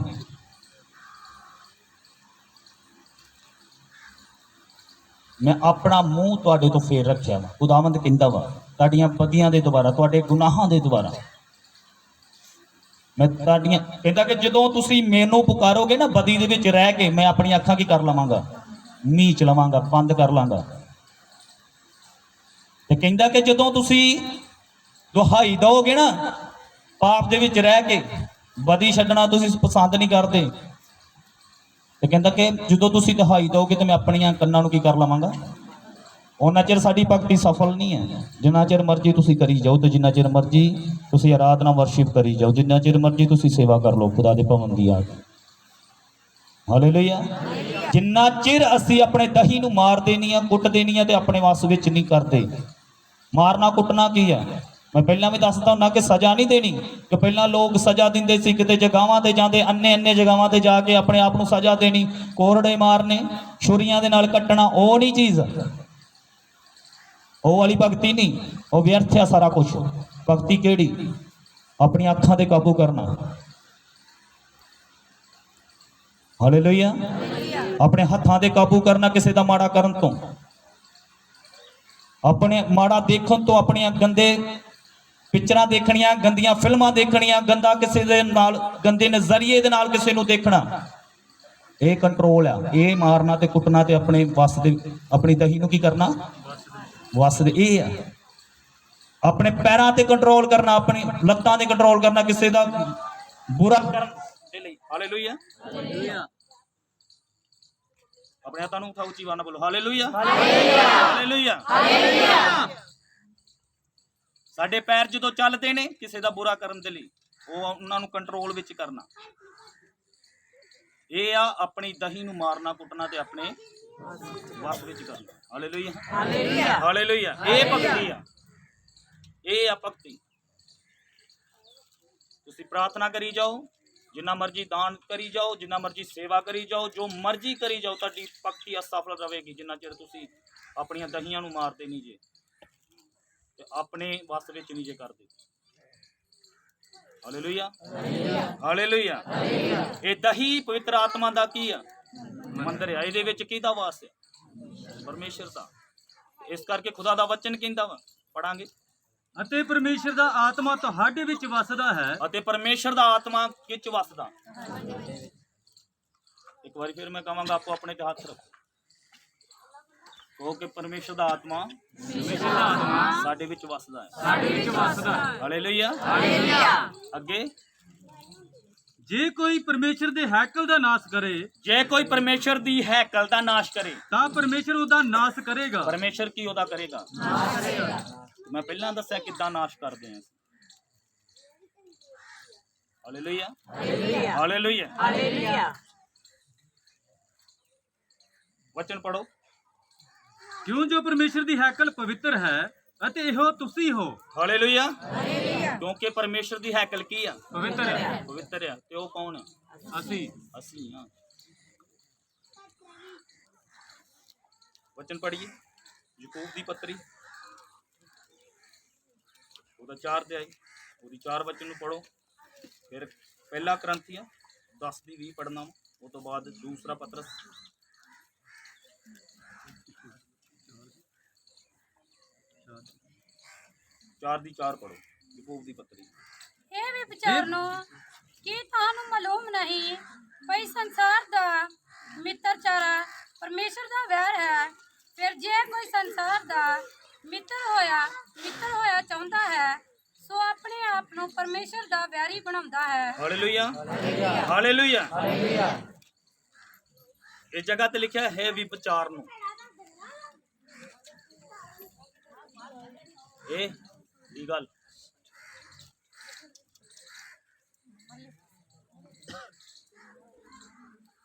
ਮੈਂ ਆਪਣਾ ਮੂੰਹ ਤੁਹਾਡੇ ਤੋਂ ਫੇਰ ਰੱਖਿਆ ਵਾ। ਖੁਦਾਵੰਦ ਕਹਿੰਦਾ ਵਾ ਤੁਹਾਡੀਆਂ ਬਦੀਆਂ ਦੇ ਦੁਆਰਾ, ਤੁਹਾਡੇ ਗੁਨਾਹਾਂ ਦੇ ਦੁਆਰਾ ਮੈਂ ਤੁਹਾਡੀਆਂ, ਕਹਿੰਦਾ ਕਿ ਜਦੋਂ ਤੁਸੀਂ ਮੈਨੂੰ ਪੁਕਾਰੋਗੇ ਨਾ ਬਦੀ ਦੇ ਵਿੱਚ ਰਹਿ ਕੇ, ਮੈਂ ਆਪਣੀ ਅੱਖਾਂ ਕੀ ਕਰ ਲਵਾਂਗਾ, ਮੀਚ ਲਵਾਂਗਾ, ਬੰਦ ਕਰ ਲਾਂਗਾ। ਤੇ ਕਹਿੰਦਾ ਕਿ ਜਦੋਂ ਤੁਸੀਂ ਦੁਹਾਈ ਦਓਗੇ ਨਾ ਪਾਪ ਦੇ ਵਿੱਚ ਰਹਿ ਕੇ, ਬਦੀ ਛੱਡਣਾ ਤੁਸੀਂ ਪਸੰਦ ਨਹੀਂ ਕਰਦੇ, ਤੇ ਕਹਿੰਦਾ ਕਿ ਜਦੋਂ ਤੁਸੀਂ ਦੁਹਾਈ ਦਓਗੇ ਤੇ ਮੈਂ ਆਪਣੀਆਂ ਕੰਨਾਂ ਨੂੰ ਕੀ ਕਰ ਲਵਾਂਗਾ। ਉਹਨਾਂ ਚਿਰ ਸਾਡੀ ਭਗਤੀ ਸਫਲ ਨਹੀਂ ਹੈ। ਜਿੰਨਾ ਚਿਰ ਮਰਜ਼ੀ ਤੁਸੀਂ ਕਰੀ ਜਾਓ, ਤੇ ਜਿੰਨਾ ਚਿਰ ਮਰਜ਼ੀ ਤੁਸੀਂ ਆਰਾਧਨਾ ਵਰਸ਼ਿਪ ਕਰੀ ਜਾਓ, ਜਿੰਨਾ ਚਿਰ ਮਰਜ਼ੀ ਤੁਸੀਂ ਸੇਵਾ ਕਰ ਲਓ ਖੁਦਾ ਦੇ ਭਵਨ ਦੀ ਆ। ਹਾਲੇਲੂਇਆ। ਜਿੰਨਾ ਚਿਰ ਅਸੀਂ ਆਪਣੇ ਦਹੀ ਨੂੰ ਮਾਰਦੇ ਨਹੀਂ ਆ, ਕੁੱਟਦੇ ਨਹੀਂ ਆ ਤੇ ਆਪਣੇ ਵਸ ਵਿੱਚ ਨਹੀਂ ਕਰਦੇ। ਮਾਰਨਾ ਕੁੱਟਣਾ ਕੀ ਹੈ, ਮੈਂ ਪਹਿਲਾਂ ਵੀ ਦੱਸਦਾ ਹੁੰਦਾ ਕਿ ਸਜ਼ਾ ਨਹੀਂ ਦੇਣੀ। ਕਿ ਪਹਿਲਾਂ ਲੋਕ ਸਜ਼ਾ ਦਿੰਦੇ ਸੀ, ਕਿਤੇ ਜਗ੍ਹਾਵਾਂ ਤੇ ਜਾਂਦੇ, ਅੰਨੇ ਜਗ੍ਹਾਵਾਂ ਤੇ ਜਾ ਕੇ ਆਪਣੇ ਆਪ ਨੂੰ ਸਜ਼ਾ ਦੇਣੀ, ਕੋਰੜੇ ਮਾਰਨੇ, ਛੁਰੀਆਂ ਦੇ ਨਾਲ ਕੱਟਣਾ, ਉਹ ਨਹੀਂ ਚੀਜ਼, ਉਹ ਵਾਲੀ ਭਗਤੀ ਨਹੀਂ, ਉਹ ਵਿਅਰਥ ਆ ਸਾਰਾ ਕੁਝ। ਭਗਤੀ ਕਿਹੜੀ? ਆਪਣੀਆਂ ਅੱਖਾਂ ਤੇ ਕਾਬੂ ਕਰਨਾ। ਹਾਲੇਲੂਇਆ। ਆਪਣੇ ਹੱਥਾਂ ਤੇ ਕਾਬੂ ਕਰਨਾ ਕਿਸੇ ਦਾ ਮਾੜਾ ਕਰਨ ਤੋਂ, ਆਪਣੇ ਮਾੜਾ ਦੇਖਣ ਤੋਂ, ਆਪਣੀਆਂ ਗੰਦੇ ਪਿਕਚਰਾਂ ਦੇਖਣੀਆਂ, ਗੰਦੀਆਂ ਫਿਲਮਾਂ ਦੇਖਣੀਆਂ, ਗੰਦਾ ਕਿਸੇ ਦੇ ਨਾਲ, ਗੰਦੇ ਨਜ਼ਰੀਏ ਦੇ ਨਾਲ ਕਿਸੇ ਨੂੰ ਦੇਖਣਾ, ਇਹ ਕੰਟਰੋਲ ਆ। ਇਹ ਮਾਰਨਾ ਤੇ ਕੁੱਟਣਾ ਤੇ ਆਪਣੇ ਵਸ ਦੇ, ਆਪਣੀ ਦਹੀ ਨੂੰ ਕੀ ਕਰਨਾ, ਵਸ ਦੇ। ਇਹ ਆ ਆਪਣੇ ਪੈਰਾਂ ਤੇ ਕੰਟਰੋਲ ਕਰਨਾ, ਆਪਣੀ ਲੱਤਾਂ ਤੇ ਕੰਟਰੋਲ ਕਰਨਾ, ਕਿਸੇ ਦਾ ਬੁਰਾ ਕਰਨ ਦੇ ਲਈ। ਹਾਲੇਲੂਇਆ। ਆਪਣੇ ਹੱਥਾਂ ਨੂੰ ਉਠਾਓ, ਉੱਚੀ ਆਵਾਜ਼ ਨਾਲ ਬੋਲੋ ਹਾਲੇਲੂਇਆ। ਹਾਲੇਲੂਇਆ। ਹਾਲੇਲੂਇਆ। ਸਾਡੇ ਪੈਰ ਜਦੋਂ ਚੱਲਦੇ ਨੇ ਕਿਸੇ ਦਾ ਬੁਰਾ ਕਰਨ ਦੇ ਲਈ, ਉਹ ਉਹਨਾਂ ਨੂੰ ਕੰਟਰੋਲ ਵਿੱਚ ਕਰਨਾ, ਇਹ ਆ ਆਪਣੀ ਦਹੀਂ ਨੂੰ ਮਾਰਨਾ ਕੁੱਟਣਾ ਤੇ ਆਪਣੇ ਵਸ ਵਿੱਚ ਕਰਨਾ। Hallelujah hallelujah hallelujah. ਇਹ ਭਗਤੀ ਆ, ਇਹ ਆ ਭਗਤੀ। ਤੁਸੀਂ ਪ੍ਰਾਰਥਨਾ ਕਰੀ ਜਾਓ, ਜਿੰਨਾ ਮਰਜੀ ਦਾਨ ਕਰੀ ਜਾਓ, ਜਿੰਨਾ ਮਰਜੀ ਸੇਵਾ ਕਰੀ ਜਾਓ, ਜੋ ਮਰਜੀ ਕਰੀ ਜਾਓ, ਤੁਹਾਡੀ ਭਗਤੀ ਅਸਫਲ ਰਹੇਗੀ ਜਿੰਨਾ ਚਿਰ ਤੁਸੀਂ ਆਪਣੀਆਂ ਦਹੀਆਂ ਨੂੰ ਮਾਰਦੇ ਨਹੀਂ ਜੇ ਤੇ ਆਪਣੇ ਵਸ ਵਿੱਚ ਨਹੀਂ ਜੇ ਕਰਦੇ। Hallelujah hallelujah. ਇਹ ਦਹੀ ਪਵਿੱਤਰ ਆਤਮਾ ਦਾ ਕੀ ਆ? ਮੰਦਰ ਆ। ਇਹਦੇ ਵਿੱਚ ਕਿਹਦਾ ਵਾਸ ਹੈ? ਪਰਮੇਸ਼ਰ ਦਾ। ਇਸ ਕਰਕੇ ਖੁਦਾ ਦਾ ਵਚਨ ਕਹਿੰਦਾ ਵਾ, ਪੜਾਂਗੇ, ਅਤੇ ਪਰਮੇਸ਼ਰ ਦਾ ਆਤਮਾ ਤੁਹਾਡੇ ਵਿੱਚ ਵਸਦਾ ਹੈ। ਅਤੇ ਪਰਮੇਸ਼ਰ ਦਾ ਆਤਮਾ ਕਿਚ ਵਸਦਾ। ਇੱਕ ਵਾਰੀ ਫਿਰ ਮੈਂ ਕਹਾਂਗਾ, ਆਪੋ ਆਪਣੇ ਤੇ ਹੱਥ ਰੱਖੋ, ਕਹੋ ਕਿ ਪਰਮੇਸ਼ਰ ਦਾ ਆਤਮਾ ਸਾਡੇ ਵਿੱਚ ਵਸਦਾ ਹੈ। Hallelujah hallelujah. ਅੱਗੇ, ਜੇ ਕੋਈ ਪਰਮੇਸ਼ਰ ਦੇ ਹੈਕਲ ਦਾ ਨਾਸ਼ ਕਰੇ, ਜੇ ਕੋਈ ਪਰਮੇਸ਼ਰ ਦੀ ਹੈਕਲ ਦਾ ਨਾਸ਼ ਕਰੇ ਤਾਂ ਪਰਮੇਸ਼ਰ ਉਹਦਾ ਨਾਸ਼ ਕਰੇਗਾ। ਪਰਮੇਸ਼ਰ ਕੀ ਉਹਦਾ ਕਰੇਗਾ? ਮੈਂ ਪਹਿਲਾਂ ਦੱਸਿਆ ਕਿੱਦਾਂ ਨਾਸ਼ ਕਰਦੇ ਹਾਂ। Hallelujah hallelujah hallelujah. ਵਚਨ ਪੜੋ। ਕਿਉਂ ਜੋ ਪਰਮੇਸ਼ਰ ਦੀ ਹੈਕਲ ਪਵਿੱਤਰ ਹੈ ਅਤੇ ਇਹੋ ਤੁਸੀਂ ਹੋ। ਹਾਲੇਲੂਇਆ ਕਿਉਂਕਿ ਪਰਮੇਸ਼ਰ ਦੀ ਹੈਕਲ ਕੀ ਆ? ਪਵਿੱਤਰ ਹੈ। ਪਵਿੱਤਰ ਆ। ਤੇ ਉਹ ਕੌਣ ਹੈ? ਅਸੀਂ ਹਾਂ। ਵਚਨ ਪੜੀਏ, ਯਾਕੂਬ ਦੀ ਪੱਤਰੀ ਉਹਦਾ 4 ਅਧਿਆਇ, ਉਹਦੀ 4 ਵਚਨ ਨੂੰ ਪੜੋ। ਫਿਰ ਪਹਿਲਾ ਕਰੰਥੀਆਂ 10 ਦੀ 20 ਪੜਨਾ, ਉਹ ਤੋਂ ਬਾਅਦ ਦੂਸਰਾ ਪਤਰਸ 4 ਦੀ 4 ਪੜੋ। ਯਾਕੂਬ ਦੀ ਪੱਤਰੀ। ਇਹ ਵੀ ਵਿਚਾਰਨੋ ਕਿ ਤੁਹਾਨੂੰ ਮਾਲੂਮ ਨਹੀਂ ਭਈ ਸੰਸਾਰ ਦਾ ਮਿੱਤਰਚਾਰਾ ਪਰਮੇਸ਼ਰ ਦਾ ਵੈਰ ਹੈ। ਫਿਰ ਜੇ ਕੋਈ ਸੰਸਾਰ ਦਾ ਮਿੱਤਰ ਹੋਇਆ ਚਾਹੁੰਦਾ ਹੈ, ਸੋ ਆਪਣੇ ਆਪ ਨੂੰ ਪਰਮੇਸ਼ਰ ਦਾ ਵੈਰੀ ਬਣਾਉਂਦਾ ਹੈ। Hallelujah hallelujah. ਇਹ ਜਗ੍ਹਾ ਤੇ ਲਿਖਿਆ ਹੈ ਵੀ ਵਿਚਾਰ ਨੂੰ। ਇਹ ਗੱਲ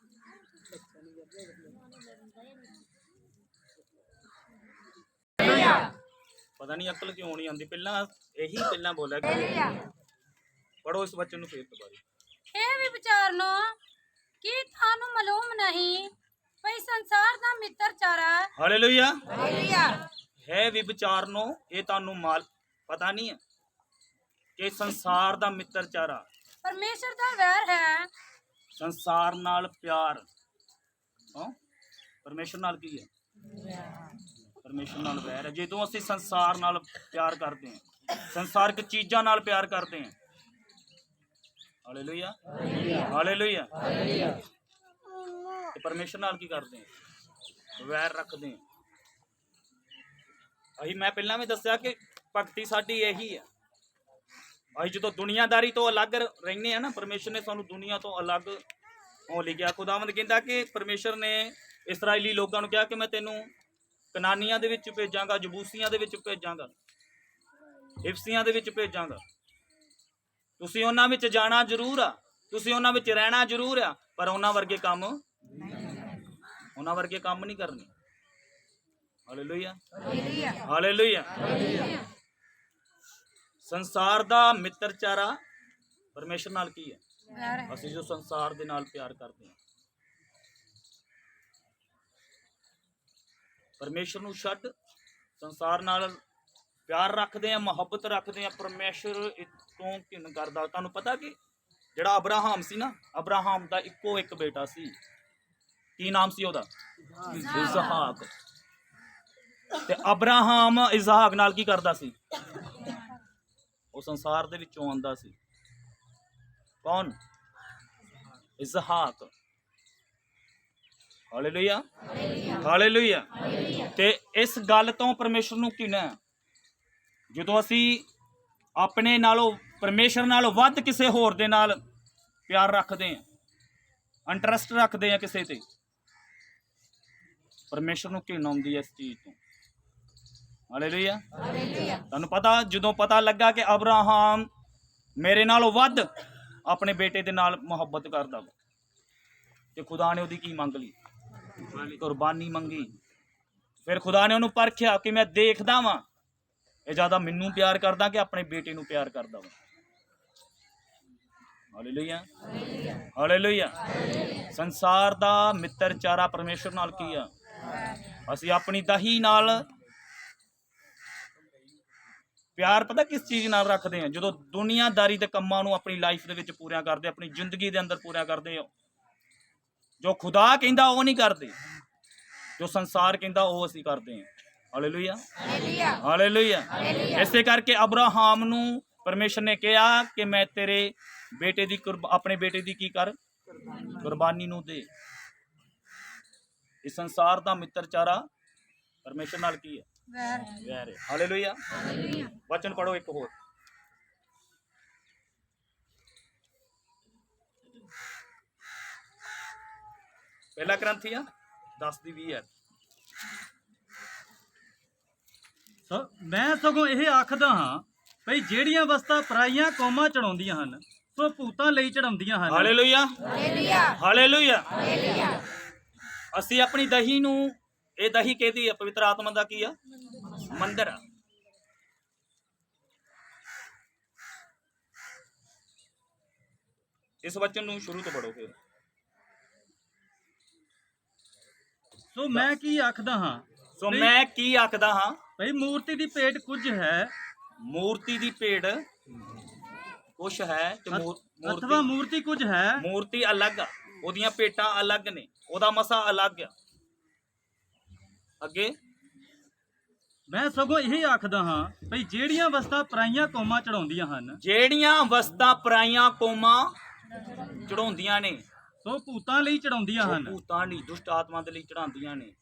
ਪਤਾ ਨਹੀਂ ਅਕਲ ਕਿਉਂ ਨਹੀਂ ਆਉਂਦੀ। ਪਹਿਲਾਂ ਬੋਲਿਆ ਕਿ ਪੜੋ ਇਸ ਵਚਨ ਨੂੰ ਫੇਰ ਦੁਬਾਰਾ। ਇਹ ਵੀ ਵਿਚਾਰਨੋ ਕਿ ਤੁਹਾਨੂੰ ਮਾਲੂਮ ਨਹੀਂ ਭਈ ਸੰਸਾਰ ਦਾ ਮਿੱਤਰਚਾਰਾ। ਹਾਲੇਲੂਇਆ ਹੈ ਵੀ ਵਿਚਾਰਨੋ, ਇਹ ਤੁਹਾਨੂੰ ਪਤਾ ਨਹੀਂ ਹੈ ਕਿ ਸੰਸਾਰ ਦਾ ਮਿੱਤਰਚਾਰਾ ਪਰਮੇਸ਼ਰ ਦਾ ਵੈਰ ਹੈ। ਸੰਸਾਰ ਨਾਲ ਪਿਆਰ। ਪਰਮੇਸ਼ਰ ਨਾਲ ਕੀ ਹੈ? ਪਰਮੇਸ਼ਰ ਨਾਲ ਵੈਰ ਹੈ। ਜਦੋਂ ਅਸੀਂ ਸੰਸਾਰ ਨਾਲ ਪਿਆਰ ਕਰਦੇ ਹਾਂ, ਸੰਸਾਰਿਕ ਚੀਜ਼ਾਂ ਨਾਲ ਪਿਆਰ ਕਰਦੇ ਹਾਂ। Hallelujah hallelujah. ਤੇ ਪਰਮੇਸ਼ਰ ਨਾਲ ਕੀ ਕਰਦੇ ਹਾਂ? ਵੈਰ ਰੱਖਦੇ ਹਾਂ। ਮੈਂ ਪਹਿਲਾਂ ਵੀ ਦੱਸਿਆ ਕਿ ਭਗਤੀ ਸਾਡੀ ਇਹੀ ਹੈ। ਅਸੀਂ ਜਦੋਂ ਦੁਨੀਆਦਾਰੀ ਤੋਂ ਅਲੱਗ ਰਹਿੰਦੇ ਆ ਨਾ, ਪਰਮੇਸ਼ਰ ਨੇ ਸਾਨੂੰ ਦੁਨੀਆ ਤੋਂ ਅਲੱਗ ਹੋ ਲਿਆ। ਖੁਦਾਵੰਦ ਕਹਿੰਦਾ ਕਿ ਪਰਮੇਸ਼ਰ ਨੇ ਇਸਰਾਈਲੀ ਲੋਕਾਂ ਨੂੰ ਕਿਹਾ ਕਿ ਮੈਂ ਤੈਨੂੰ ਕਨਾਨੀਆਂ ਦੇ ਵਿੱਚ ਭੇਜਾਂਗਾ, ਜਬੂਸੀਆਂ ਦੇ ਵਿੱਚ ਭੇਜਾਂਗਾ, ਹਿਫਸੀਆਂ ਦੇ ਵਿੱਚ ਭੇਜਾਂਗਾ। ਤੁਸੀਂ ਉਹਨਾਂ ਵਿੱਚ ਜਾਣਾ ਜ਼ਰੂਰ ਆ, ਤੁਸੀਂ ਉਹਨਾਂ ਵਿੱਚ ਰਹਿਣਾ ਜ਼ਰੂਰ ਆ, ਪਰ ਉਹਨਾਂ ਵਰਗੇ ਕੰਮ ਨਹੀਂ ਕਰਨੇ। Hallelujah hallelujah. ਸੰਸਾਰ ਦਾ ਮਿੱਤਰਚਾਰਾ ਪਰਮੇਸ਼ਰ ਨਾਲ ਕੀ ਹੈ? ਅਸੀਂ ਜੋ ਸੰਸਾਰ ਦੇ ਨਾਲ ਪਿਆਰ ਕਰਦੇ ਹਾਂ, ਪਰਮੇਸ਼ਰ ਨੂੰ ਛੱਡ ਸੰਸਾਰ ਨਾਲ ਪਿਆਰ ਰੱਖਦੇ ਆ, ਮੁਹੱਬਤ ਰੱਖਦੇ ਆ, ਪਰਮੇਸ਼ਰ ਇਤੋਂ ਘਿਣ ਕਰਦਾ। ਤੁਹਾਨੂੰ ਪਤਾ ਕਿ ਜਿਹੜਾ ਅਬਰਾਹਮ ਸੀ ਨਾ, ਅਬਰਾਹਮ ਦਾ ਇੱਕੋ ਇੱਕ ਬੇਟਾ ਸੀ। ਕੀ ਨਾਮ ਸੀ ਉਹਦਾ? ਇਸਹਾਕ। ਤੇ ਅਬਰਾਹਮ ਇਸਹਾਕ ਨਾਲ ਕੀ ਕਰਦਾ ਸੀ? ਉਹ ਸੰਸਾਰ ਦੇ ਵਿੱਚੋਂ ਆਉਂਦਾ ਸੀ। ਕੌਣ? ਇਸਹਾਕ। Hallelujah hallelujah. ਤੇ ਇਸ ਗੱਲ ਤੋਂ ਪਰਮੇਸ਼ਰ ਨੂੰ ਘਿਣਾ ਹੈ। ਜਦੋਂ ਅਸੀਂ ਆਪਣੇ ਨਾਲੋਂ ਪਰਮੇਸ਼ਰ ਨਾਲੋਂ ਵੱਧ ਕਿਸੇ ਹੋਰ ਦੇ ਨਾਲ ਪਿਆਰ ਰੱਖਦੇ ਹਾਂ, ਇੰਟਰਸਟ ਰੱਖਦੇ ਹਾਂ ਕਿਸੇ ਤੇ, ਪਰਮੇਸ਼ਰ ਨੂੰ ਘਿਣ ਆਉਂਦੀ ਹੈ ਇਸ ਚੀਜ਼ ਤੋਂ। ਹਾਲੇਲੂਇਆ। ਤੁਹਾਨੂੰ ਪਤਾ, ਜਦੋਂ ਪਤਾ ਲੱਗਾ ਕਿ ਅਬਰਾਹਮ ਮੇਰੇ ਨਾਲੋਂ ਵੱਧ ਆਪਣੇ ਬੇਟੇ ਦੇ ਨਾਲ ਮੁਹੱਬਤ ਕਰਦਾ ਵਾ, ਤੇ ਖੁਦਾ ਨੇ ਉਹਦੀ ਕੀ ਮੰਗ ਲਈ? ਕੁਰਬਾਨੀ ਮੰਗੀ। ਫਿਰ ਖੁਦਾ ਨੇ ਉਹਨੂੰ ਪਰਖਿਆ ਕਿ ਮੈਂ ਦੇਖਦਾ ਵਾਂ ਇਹ ਜ਼ਿਆਦਾ ਮੈਨੂੰ ਪਿਆਰ ਕਰਦਾ ਕਿ ਆਪਣੇ ਬੇਟੇ ਨੂੰ ਪਿਆਰ ਕਰਦਾ ਵਾ। Hallelujah, hallelujah. ਸੰਸਾਰ ਦਾ ਮਿੱਤਰਚਾਰਾ ਪਰਮੇਸ਼ਰ ਨਾਲ ਕੀ ਆ? ਅਸੀਂ ਆਪਣੀ ਦਹੀ ਨਾਲ ਪਿਆਰ ਪਤਾ ਕਿਸ ਚੀਜ਼ ਨਾਲ ਰੱਖਦੇ ਆ? ਜਦੋਂ ਦੁਨੀਆਦਾਰੀ ਦੇ ਕੰਮਾਂ ਨੂੰ ਆਪਣੀ ਲਾਈਫ ਦੇ ਵਿੱਚ ਪੂਰਾ ਕਰਦੇ, ਆਪਣੀ ਜ਼ਿੰਦਗੀ ਦੇ ਅੰਦਰ ਪੂਰਾ ਕਰਦੇ ਆ। ਜੋ ਖੁਦਾ ਕਹਿੰਦਾ ਉਹ ਨਹੀਂ ਕਰਦੇ, ਜੋ ਸੰਸਾਰ ਕਹਿੰਦਾ ਉਹ ਅਸੀਂ ਕਰਦੇ ਆ। Hallelujah, hallelujah. ਇਸੇ ਕਰਕੇ ਅਬਰਾਹਾਮ ਨੂੰ ਪਰਮੇਸ਼ਰ ਨੇ ਕਿਹਾ ਕਿ ਮੈਂ ਤੇਰੇ ਬੇਟੇ ਦੀ ਆਪਣੇ ਬੇਟੇ ਦੀ ਕੀ ਕਰ? ਕੁਰਬਾਨੀ ਨੂੰ ਦੇ। ਇਸ ਸੰਸਾਰ ਦਾ ਮਿੱਤਰਚਾਰਾ ਪਰਮੇਸ਼ਰ ਨਾਲ ਕੀ ਹੈ? ਵੈਰ ਹੈ। ਹਾਲੇਲੂਇਆ। ਵਚਨ ਪੜੋ ਇੱਕ ਹੋਰ। ਪਹਿਲਾ ਕਰੰਥੀਆਂ 10:20 ਹੈ। ਮੈਂ ਸਗੋਂ ਇਹ ਆਖਦਾ ਹਾਂ ਭਈ ਜਿਹੜੀਆਂ ਵਸਤਾਂ ਪਰਾਈਆਂ ਕੌਮਾਂ ਚੜਾਉਂਦੀਆਂ ਹਨ ਸੋ ਭੂਤਾਂ ਲਈ ਚੜਾਉਂਦੀਆਂ ਹਨ। Hallelujah, hallelujah. ਅਸੀਂ ਆਪਣੀ ਦਹੀ ਨੂੰ, ਇਹ ਦਹੀ ਕਿਹਦੀ ਆ? ਪਵਿੱਤਰ ਆਤਮਾ ਦਾ ਕੀ ਆ? ਮੰਦਰ ਆ। ਇਸ ਵਚਨ ਨੂੰ ਸ਼ੁਰੂ ਤੋਂ ਪੜੋ ਫਿਰ। ਸੋ ਮੈਂ ਕੀ ਆਖਦਾ ਹਾਂ? ਸੋ ਮੈਂ ਕੀ ਆਖਦਾ ਹਾਂ? ਭਈ ਮੂਰਤੀ ਦੀ ਭੇਟ ਕੁਝ ਹੈ, ਮੂਰਤੀ ਦੀ ਭੇਟ ਕੁਛ ਹੈ ਤੇ ਅਥਵਾ ਮੂਰਤੀ ਕੁਝ ਹੈ। ਮੂਰਤੀ ਅਲੱਗ ਆ, ਉਹਦੀਆਂ ਭੇਟਾਂ ਅਲੱਗ ਨੇ, ਉਹਦਾ ਮਸਾ ਅਲੱਗ ਆ। ਅੱਗੇ ਮੈਂ ਸਗੋਂ ਇਹ ਆਖਦਾ ਹਾਂ ਭਈ ਜਿਹੜੀਆਂ ਵਸਤਾਂ ਪਰਾਈਆਂ ਕੌਮਾਂ ਚੜਾਉਂਦੀਆਂ ਹਨ, ਜਿਹੜੀਆਂ ਵਸਤਾਂ ਪਰਾਈਆਂ ਕੌਮਾਂ ਚੜਾਉਂਦੀਆਂ ਨੇ ਸੋ ਭੂਤਾਂ ਲਈ ਚੜਾਉਂਦੀਆਂ ਹਨ। ਭੂਤਾਂ ਲਈ, ਦੁਸ਼ਟ ਆਤਮਾ ਦੇ ਲਈ ਚੜਾਉਂਦੀਆਂ ਨੇ।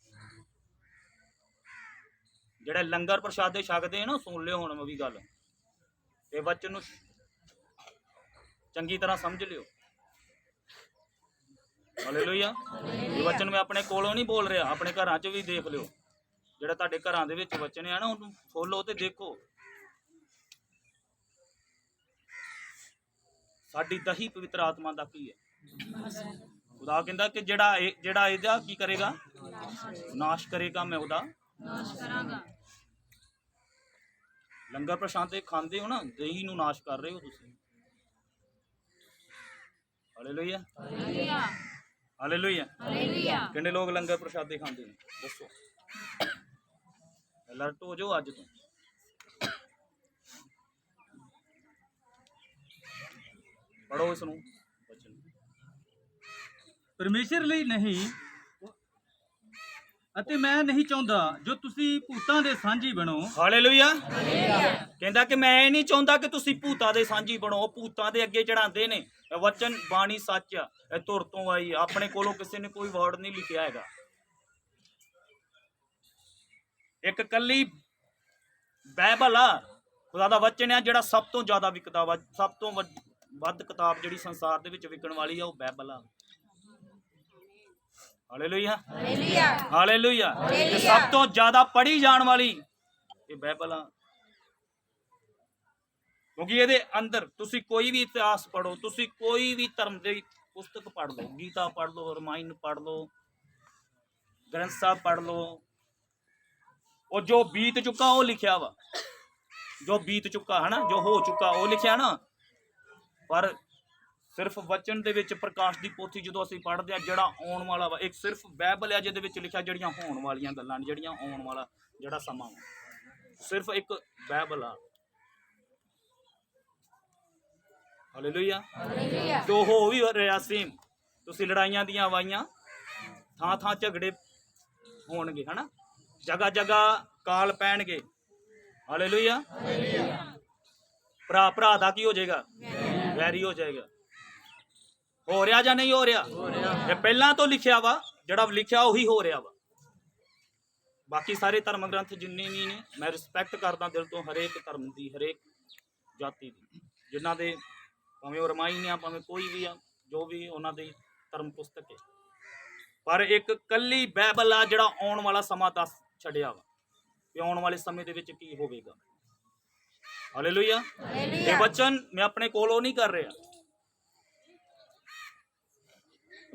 ਜਿਹੜੇ ਲੰਗਰ ਪ੍ਰਸ਼ਾਦੇ ਛਕਦੇ ਆ ਨਾ, ਸੁਣ ਲਿਓ ਹੁਣ ਉਹ ਵੀ ਗੱਲ, ਇਹ ਵਚਨ ਨੂੰ ਚੰਗੀ ਤਰ੍ਹਾਂ ਸਮਝ ਲਿਓ। ਹਾਲੇਲੂਇਆ। ਇਹ ਵਚਨ ਮੈਂ ਆਪਣੇ ਕੋਲੋਂ ਨਹੀਂ ਬੋਲ ਰਿਹਾ, ਆਪਣੇ ਘਰਾਂ 'ਚ ਵੀ ਦੇਖ ਲਿਓ। ਜਿਹੜਾ ਤੁਹਾਡੇ ਘਰਾਂ ਦੇ ਵਿੱਚ ਵਚਨ ਆ ਨਾ, ਉਹਨੂੰ ਖੋਲੋ ਤੇ ਦੇਖੋ। ਸਾਡੀ ਦਹੀ ਪਵਿੱਤਰ ਆਤਮਾ ਦਾ ਕੀ ਹੈ? ਖੁਦਾ ਕਹਿੰਦਾ ਕਿ ਜਿਹੜਾ ਇਹਦਾ ਕੀ ਕਰੇਗਾ? ਨਾਸ਼ ਕਰੇਗਾ, ਮੈਂ ਉਹਦਾ ਨਾਸ਼ ਕਰਾਂਗਾ। ਲੰਗਰ ਪ੍ਰਸ਼ਾਦੇ ਖਾਂਦੇ ਹੋ ਨਾ, ਦਹੀ ਨੂੰ ਨਾਸ਼ ਕਰ ਰਹੇ ਹੋ ਤੁਸੀਂ। Hallelujah, hallelujah, hallelujah. ਕਿੰਨੇ ਲੋਕ ਲੰਗਰ ਪ੍ਰਸ਼ਾਦੇ ਖਾਂਦੇ ਨੇ? ਦੱਸੋ। ਅਲਰਟ ਹੋ ਜਾਓ ਅੱਜ ਤੋਂ। ਪੜੋ ਇਸ ਨੂੰ ਵਚਨ। ਪਰਮੇਸ਼ਰ ਲਈ ਨਹੀਂ ਅਤੇ ਮੈਂ ਨਹੀਂ ਚਾਹੁੰਦਾ ਜੋ ਤੁਸੀਂ ਭੂਤਾਂ ਦੇ ਸਾਂਝੀ ਬਣੋ। ਹਾਲੇਲੂਇਆ। ਕਹਿੰਦਾ ਕਿ ਮੈਂ ਇਹ ਨਹੀਂ ਚਾਹੁੰਦਾ ਕਿ ਤੁਸੀਂ ਭੂਤਾਂ ਦੇ ਸਾਂਝੀ ਬਣੋ। ਭੂਤਾਂ ਦੇ ਅੱਗੇ ਚੜਾਉਂਦੇ ਨੇ। ਇਹ ਵਚਨ ਬਾਣੀ ਸੱਚ ਆ, ਇਹ ਧੁਰ ਤੋਂ ਆਈ। ਆਪਣੇ ਕੋਲੋਂ ਕਿਸੇ ਨੇ ਕੋਈ ਵਰਡ ਨਹੀਂ ਲਿਖਿਆ ਹੈਗਾ। ਇੱਕ ਕੱਲੀ ਬਾਈਬਲ ਆ, ਖੁਦਾ ਦਾ ਵਚਨ ਆ, ਜਿਹੜਾ ਸਭ ਤੋਂ ਜ਼ਿਆਦਾ ਵਿਕਦਾ ਵਾ। ਸਭ ਤੋਂ ਵੱਧ ਕਿਤਾਬ ਜਿਹੜੀ ਸੰਸਾਰ ਦੇ ਵਿੱਚ ਵਿਕਣ ਵਾਲੀ ਆ, ਉਹ ਬਾਈਬਲ ਆ। Hallelujah, hallelujah, hallelujah. ਤੇ ਸਭ ਤੋਂ ਜ਼ਿਆਦਾ ਪੜ੍ਹੀ ਜਾਣ ਵਾਲੀ ਇਹ ਬਾਈਬਲ ਆ, ਕਿਉਂਕਿ ਇਹਦੇ ਅੰਦਰ ਤੁਸੀਂ ਕੋਈ ਵੀ ਇਤਿਹਾਸ ਪੜ੍ਹੋ, ਤੁਸੀਂ ਕੋਈ ਵੀ ਧਰਮ ਦੀ ਪੁਸਤਕ ਪੜ੍ਹ ਲਓ, ਗੀਤਾ ਪੜ੍ਹ ਲਓ, ਰਮਾਇਣ ਪੜ੍ਹ ਲਓ, ਗ੍ਰੰਥ ਸਾਹਿਬ ਪੜ੍ਹ ਲਓ, ਉਹ ਜੋ ਬੀਤ ਚੁੱਕਾ ਉਹ ਲਿਖਿਆ ਵਾ। ਜੋ ਬੀਤ ਚੁੱਕਾ ਹੈ ਨਾ, ਜੋ ਹੋ ਚੁੱਕਾ ਉਹ ਲਿਖਿਆ ਨਾ। ਪਰ ਸਿਰਫ ਵਚਨ ਦੇ ਵਿੱਚ ਪ੍ਰਕਾਸ਼ ਦੀ ਪੋਥੀ ਜਦੋਂ ਅਸੀਂ ਪੜ੍ਹਦੇ ਆ, ਜਿਹੜਾ ਆਉਣ ਵਾਲਾ ਵਾ, ਇੱਕ ਸਿਰਫ ਬਾਈਬਲ ਆ ਜਿਹਦੇ ਵਿੱਚ ਲਿਖਿਆ ਜਿਹੜੀਆਂ ਹੋਣ ਵਾਲੀਆਂ ਗੱਲਾਂ ਨੇ, ਜਿਹੜੀਆਂ ਆਉਣ ਵਾਲਾ ਜਿਹੜਾ ਸਮਾਂ ਵਾ, ਸਿਰਫ ਇੱਕ ਬਾਈਬਲ ਆ। Hallelujah, hallelujah. ਜੋ ਹੋ ਵੀ ਰਿਹਾ ਸੇਮ, ਤੁਸੀਂ ਲੜਾਈਆਂ ਦੀਆਂ ਆਵਾਜ਼ਾਂ, ਥਾਂ ਥਾਂ ਝਗੜੇ ਹੋਣਗੇ, ਹਨਾ, ਜਗ੍ਹਾ ਜਗ੍ਹਾ ਕਾਲ ਪੈਣਗੇ। Hallelujah, hallelujah. ਭਰਾ ਭਰਾ ਦਾ ਕੀ ਹੋ ਜਾਏਗਾ? ਵੈਰੀ ਹੋ ਜਾਏਗਾ। ਹੋ ਰਿਹਾ ਜਾਂ ਨਹੀਂ ਹੋ ਰਿਹਾ? ਇਹ ਪਹਿਲਾਂ ਤੋਂ ਲਿਖਿਆ ਵਾ, ਜਿਹੜਾ ਲਿਖਿਆ ਉਹੀ ਹੋ ਰਿਹਾ ਵਾ। ਬਾਕੀ ਸਾਰੇ ਧਰਮ ਗ੍ਰੰਥ ਜਿੰਨੇ ਵੀ ਨੇ, ਮੈਂ ਰਿਸਪੈਕਟ ਕਰਦਾ ਦਿਲ ਤੋਂ ਹਰੇਕ ਧਰਮ ਦੀ, ਹਰੇਕ ਜਾਤੀ ਦੀ, ਜਿਨ੍ਹਾਂ ਦੇ ਭਾਵੇਂ ਉਹ ਰਮਾਇਣ ਆ, ਭਾਵੇਂ ਕੋਈ ਵੀ ਆ, ਜੋ ਵੀ ਉਹਨਾਂ ਦੀ ਧਰਮ ਪੁਸਤਕ ਹੈ। ਪਰ ਇੱਕ ਕੱਲੀ ਬਾਈਬਲ ਆ ਜਿਹੜਾ ਆਉਣ ਵਾਲਾ ਸਮਾਂ ਦੱਸ ਛੱਡਿਆ ਵਾ ਕਿ ਆਉਣ ਵਾਲੇ ਸਮੇਂ ਦੇ ਵਿੱਚ ਕੀ ਹੋਵੇਗਾ। ਹਾਲੇਲੂਇਆ। ਇਹ ਵਚਨ ਮੈਂ ਆਪਣੇ ਕੋਲੋਂ ਨਹੀਂ ਕਰ ਰਿਹਾ,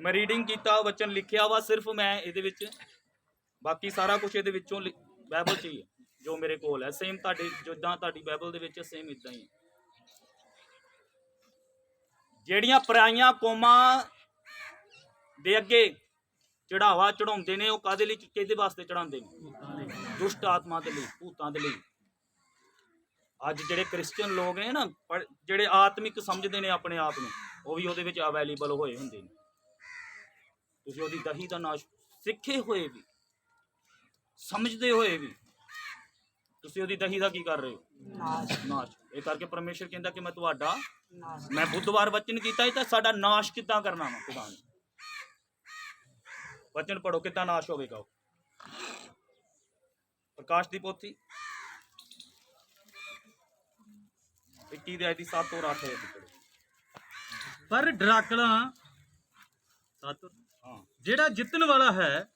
ਮੈਂ ਰੀਡਿੰਗ ਕੀਤਾ ਵਚਨ ਲਿਖਿਆ ਵਾ ਸਿਰਫ ਮੈਂ ਇਹਦੇ ਵਿੱਚ, ਬਾਕੀ ਸਾਰਾ ਕੁਝ ਇਹਦੇ ਵਿੱਚੋਂ ਬਾਈਬਲ 'ਚ ਹੀ ਹੈ ਜੋ ਮੇਰੇ ਕੋਲ ਹੈ। ਸੇਮ ਤੁਹਾਡੇ ਜਿੱਦਾਂ ਤੁਹਾਡੀ ਬਾਈਬਲ ਦੇ ਵਿੱਚ ਸੇਮ ਇਦਾਂ ਹੀ ਹੈ। ਜਿਹੜੀਆਂ ਪਰਾਈਆਂ ਕੌਮਾਂ ਦੇ ਅੱਗੇ ਚੜਾਵਾ ਚੜਾਉਂਦੇ ਨੇ, ਉਹ ਕਾਦੇ ਲਈ, ਕਿਹਦੇ ਵਾਸਤੇ ਚੜਾਉਂਦੇ ਨੇ? ਦੁਸ਼ਟ ਆਤਮਾ ਦੇ ਲਈ, ਭੂਤਾਂ ਦੇ ਲਈ। ਅੱਜ ਜਿਹੜੇ ਕ੍ਰਿਸਚੀਅਨ ਲੋਕ ਨੇ ਨਾ, ਜਿਹੜੇ ਆਤਮਿਕ ਸਮਝਦੇ ਨੇ ਆਪਣੇ ਆਪ ਨੂੰ, ਉਹ ਵੀ ਉਹਦੇ ਵਿੱਚ ਅਵੇਲੇਬਲ ਹੋਏ ਹੁੰਦੇ ਨੇ। ਤੁਸੀਂ ਉਹਦੀ ਦਹੀ ਦਾ ਨਾਸ਼ ਸਿੱਖੇ ਹੋਏ ਵੀ, ਸਮਝਦੇ ਹੋਏ ਵੀ, ਤੁਸੀਂ ਉਹਦੀ ਦਹੀ ਦਾ ਕੀ ਕਰ ਰਹੇ ਹੋ? ਨਾਸ਼। ਇਹ ਕਰਕੇ ਪਰਮੇਸ਼ਰ ਕਹਿੰਦਾ ਕਿ ਮੈਂ ਤੁਹਾਡਾ, ਮੈਂ ਬੁੱਧਵਾਰ ਵਚਨ ਕੀਤਾ ਹੀ ਤਾਂ ਸਾਡਾ ਨਾਸ਼ ਕਿੱਦਾਂ ਕਰਨਾ ਵਾ ਖੁਦਾ ਨੇ। ਵਚਨ ਪੜੋ ਕਿੱਦਾਂ ਨਾਸ਼ ਹੋਵੇਗਾ ਉਹ। ਪ੍ਰਕਾਸ਼ ਦੀ ਪੋਥੀ 21 ਦੇ 7 ਔਰ 8 ਪੜੋ। ਪਰ ਡਰਾਕਲਾ 7 ਜਿਹੜਾ ਜਿੱਤਣ ਵਾਲਾ ਹੈ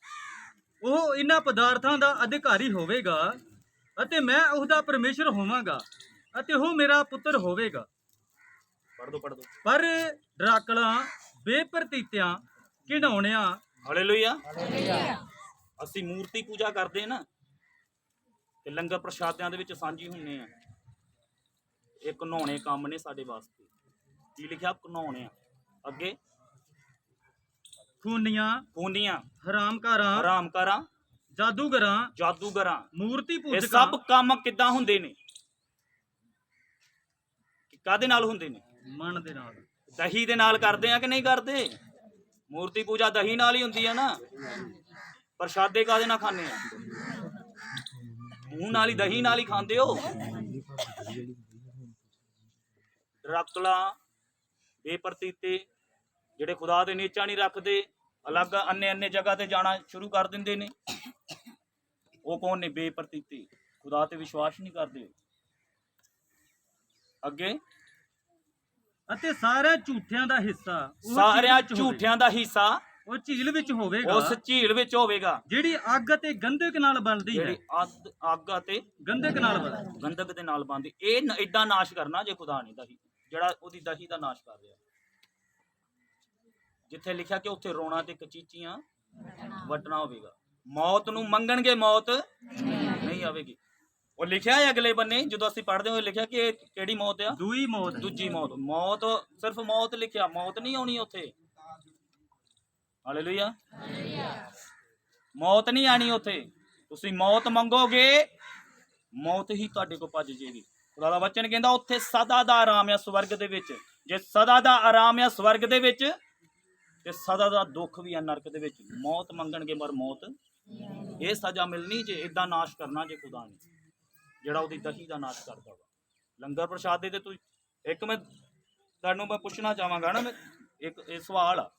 ਉਹ ਇਹਨਾਂ ਪਦਾਰਥਾਂ ਦਾ ਅਧਿਕਾਰੀ ਹੋਵੇਗਾ ਅਤੇ ਮੈਂ ਉਹਦਾ ਪਰਮੇਸ਼ਰ ਹੋਵਾਂਗਾ ਅਤੇ ਉਹ ਮੇਰਾ ਪੁੱਤਰ ਹੋਵੇਗਾ। ਪੜ ਦੋ ਪਰ ਡਰਾਕਲਾ ਬੇਪਰਤੀਤਿਆਂ, ਘਿਣਾਉਣਿਆਂ, ਹਾਲੇਲੂਇਆ। ਅਸੀਂ ਮੂਰਤੀ ਪੂਜਾ ਕਰਦੇ ਨਾ ਤੇ ਲੰਗਰ ਪ੍ਰਸ਼ਾਦਿਆਂ ਦੇ ਵਿੱਚ ਸਾਂਝੀ ਹੁੰਨੇ ਆ। ਇਹ ਘਿਨਾਉਣੇ ਕੰਮ ਨੇ ਸਾਡੇ ਵਾਸਤੇ। ਕੀ ਲਿਖਿਆ? ਘਿਨਾਉਣੇ। ਅੱਗੇ ਖੂਨੀਆਂ, ਹਰਾਮਕਾਰਾਂ, ਜਾਦੂਗਰਾਂ, ਮੂਰਤੀ ਇਹ ਪੂਜਕਾਂ। ਸਭ ਕੰਮ ਕਿੱਦਾਂ ਹੁੰਦੇ ਨੇ? ਕਾਦੇ ਨਾਲ ਹੁੰਦੇ ਨੇ? ਮਨ ਦੇ ਨਾਲ, ਦਹੀਂ ਦੇ ਨਾਲ ਕਰਦੇ ਆ ਕਿ ਨਹੀਂ ਕਰਦੇ? ਮੂਰਤੀ ਪੂਜਾ ਦਹੀਂ ਨਾਲ ਹੀ ਹੁੰਦੀ ਹੈ ਨਾ। ਪ੍ਰਸ਼ਾਦੇ ਕਾਦੇ ਨਾਲ ਖਾਂਦੇ ਆ? ਮੂੰਹ ਨਾਲ ਹੀ, ਦਹੀਂ ਨਾਲ ਹੀ ਖਾਂਦੇ ਹੋ। ਡਰਾਕਲਾ, ਬੇਪਰਤੀਤੇ, ਜਿਹੜੇ ਖੁਦਾ ਦੇ ਨੀਚਾ ਨਹੀਂ ਰੱਖਦੇ, ਅਲੱਗ ਅੰਨੇ ਜਗ੍ਹਾ ਤੇ ਜਾਣਾ ਸ਼ੁਰੂ ਕਰ ਦਿੰਦੇ ਨੇ। ਉਹ ਕੌਣ ਨੇ? ਬੇਪਰਤੀਤੇ, ਖੁਦਾ ਤੇ ਵਿਸ਼ਵਾਸ ਨਹੀਂ ਕਰਦੇ। ਅੱਗੇ ਅਤੇ ਸਾਰਿਆਂ ਝੂਠਿਆਂ ਦਾ ਹਿੱਸਾ, ਸਾਰਿਆਂ ਝੂਠਿਆਂ ਦਾ ਹਿੱਸਾ ਉਹ ਝੀਲ ਵਿੱਚ ਹੋਵੇਗਾ, ਉਸ ਝੀਲ ਵਿੱਚ ਹੋਵੇਗਾ, ਜਿਹੜੀ ਅੱਗ ਅਤੇ ਗੰਧਕ ਨਾਲ ਬਣਦੀ ਹੈ। ਜਿਹੜੀ ਅੱਗ ਅਤੇ ਗੰਧਕ ਨਾਲ ਬਣਦੀ, ਗੰਧਕ ਦੇ ਨਾਲ ਬਣਦੀ। ਇਹ ਇਦਾਂ ਨਾਸ਼ ਕਰਨਾ ਜੇ ਖੁਦਾ ਨੇ ਦਹੀ, ਜਿਹੜਾ ਉਹਦੀ ਦਹੀ ਦਾ ਨਾਸ਼ ਕਰ ਰਿਹਾ। ਜਿੱਥੇ ਲਿਖਿਆ ਕਿ ਉੱਥੇ ਰੋਣਾ ਤੇ ਕਚੀਚੀਆਂ ਵੱਟਣਾ ਹੋਵੇਗਾ। ਮੌਤ ਨੂੰ ਮੰਗਣਗੇ, ਮੌਤ ਨਹੀਂ ਆਵੇਗੀ। ਉਹ ਲਿਖਿਆ ਹੈ ਅਗਲੇ ਬੰਨੇ, ਜਦੋਂ ਅਸੀਂ ਪੜ੍ਹਦੇ ਹੋਏ ਲਿਖਿਆ ਕਿ ਇਹ ਕਿਹੜੀ ਮੌਤ ਆ? ਦੂਜੀ ਮੌਤ। ਮੌਤ ਸਿਰਫ ਮੌਤ ਲਿਖਿਆ, ਮੌਤ ਨਹੀਂ ਆਉਣੀ ਉੱਥੇ। ਹਾਲੇਲੂਇਆ। ਮੌਤ ਨਹੀਂ ਆਣੀ ਉੱਥੇ। ਤੁਸੀਂ ਮੌਤ ਮੰਗੋਗੇ, ਮੌਤ ਹੀ ਤੁਹਾਡੇ ਕੋਲ ਭੱਜ ਜੇਗੀ। ਖੁਦਾ ਦਾ ਵਚਨ ਕਹਿੰਦਾ ਉੱਥੇ ਸਦਾ ਦਾ ਆਰਾਮ ਆ ਸਵਰਗ ਦੇ ਵਿੱਚ। ਜੇ ਸਦਾ ਦਾ ਆਰਾਮ ਆ ਸਵਰਗ ਦੇ ਵਿੱਚ ਤੇ ਸਦਾ ਦਾ ਦੁੱਖ ਵੀ ਆ ਨਰਕ ਦੇ ਵਿੱਚ। ਮੌਤ ਮੰਗਣਗੇ ਪਰ ਮੌਤ, ਇਹ ਸਜ਼ਾ ਮਿਲਣੀ ਜੇ ਇਦਾਂ ਨਾਸ਼ ਕਰਨਾ ਜੇ ਖੁਦਾ ਨੇ, ਜਿਹੜਾ ਉਹਦੀ ਦਹੀ ਦਾ ਨਾਸ਼ ਕਰਦਾ ਵਾ। ਲੰਗਰ ਪ੍ਰਸ਼ਾਦੇ ਤੇ ਤੁਸੀਂ ਇੱਕ ਮੈਂ ਤੁਹਾਨੂੰ ਮੈਂ ਪੁੱਛਣਾ ਚਾਹਾਂਗਾ ਨਾ, ਮੈਂ ਇਹ ਸਵਾਲ ਆ,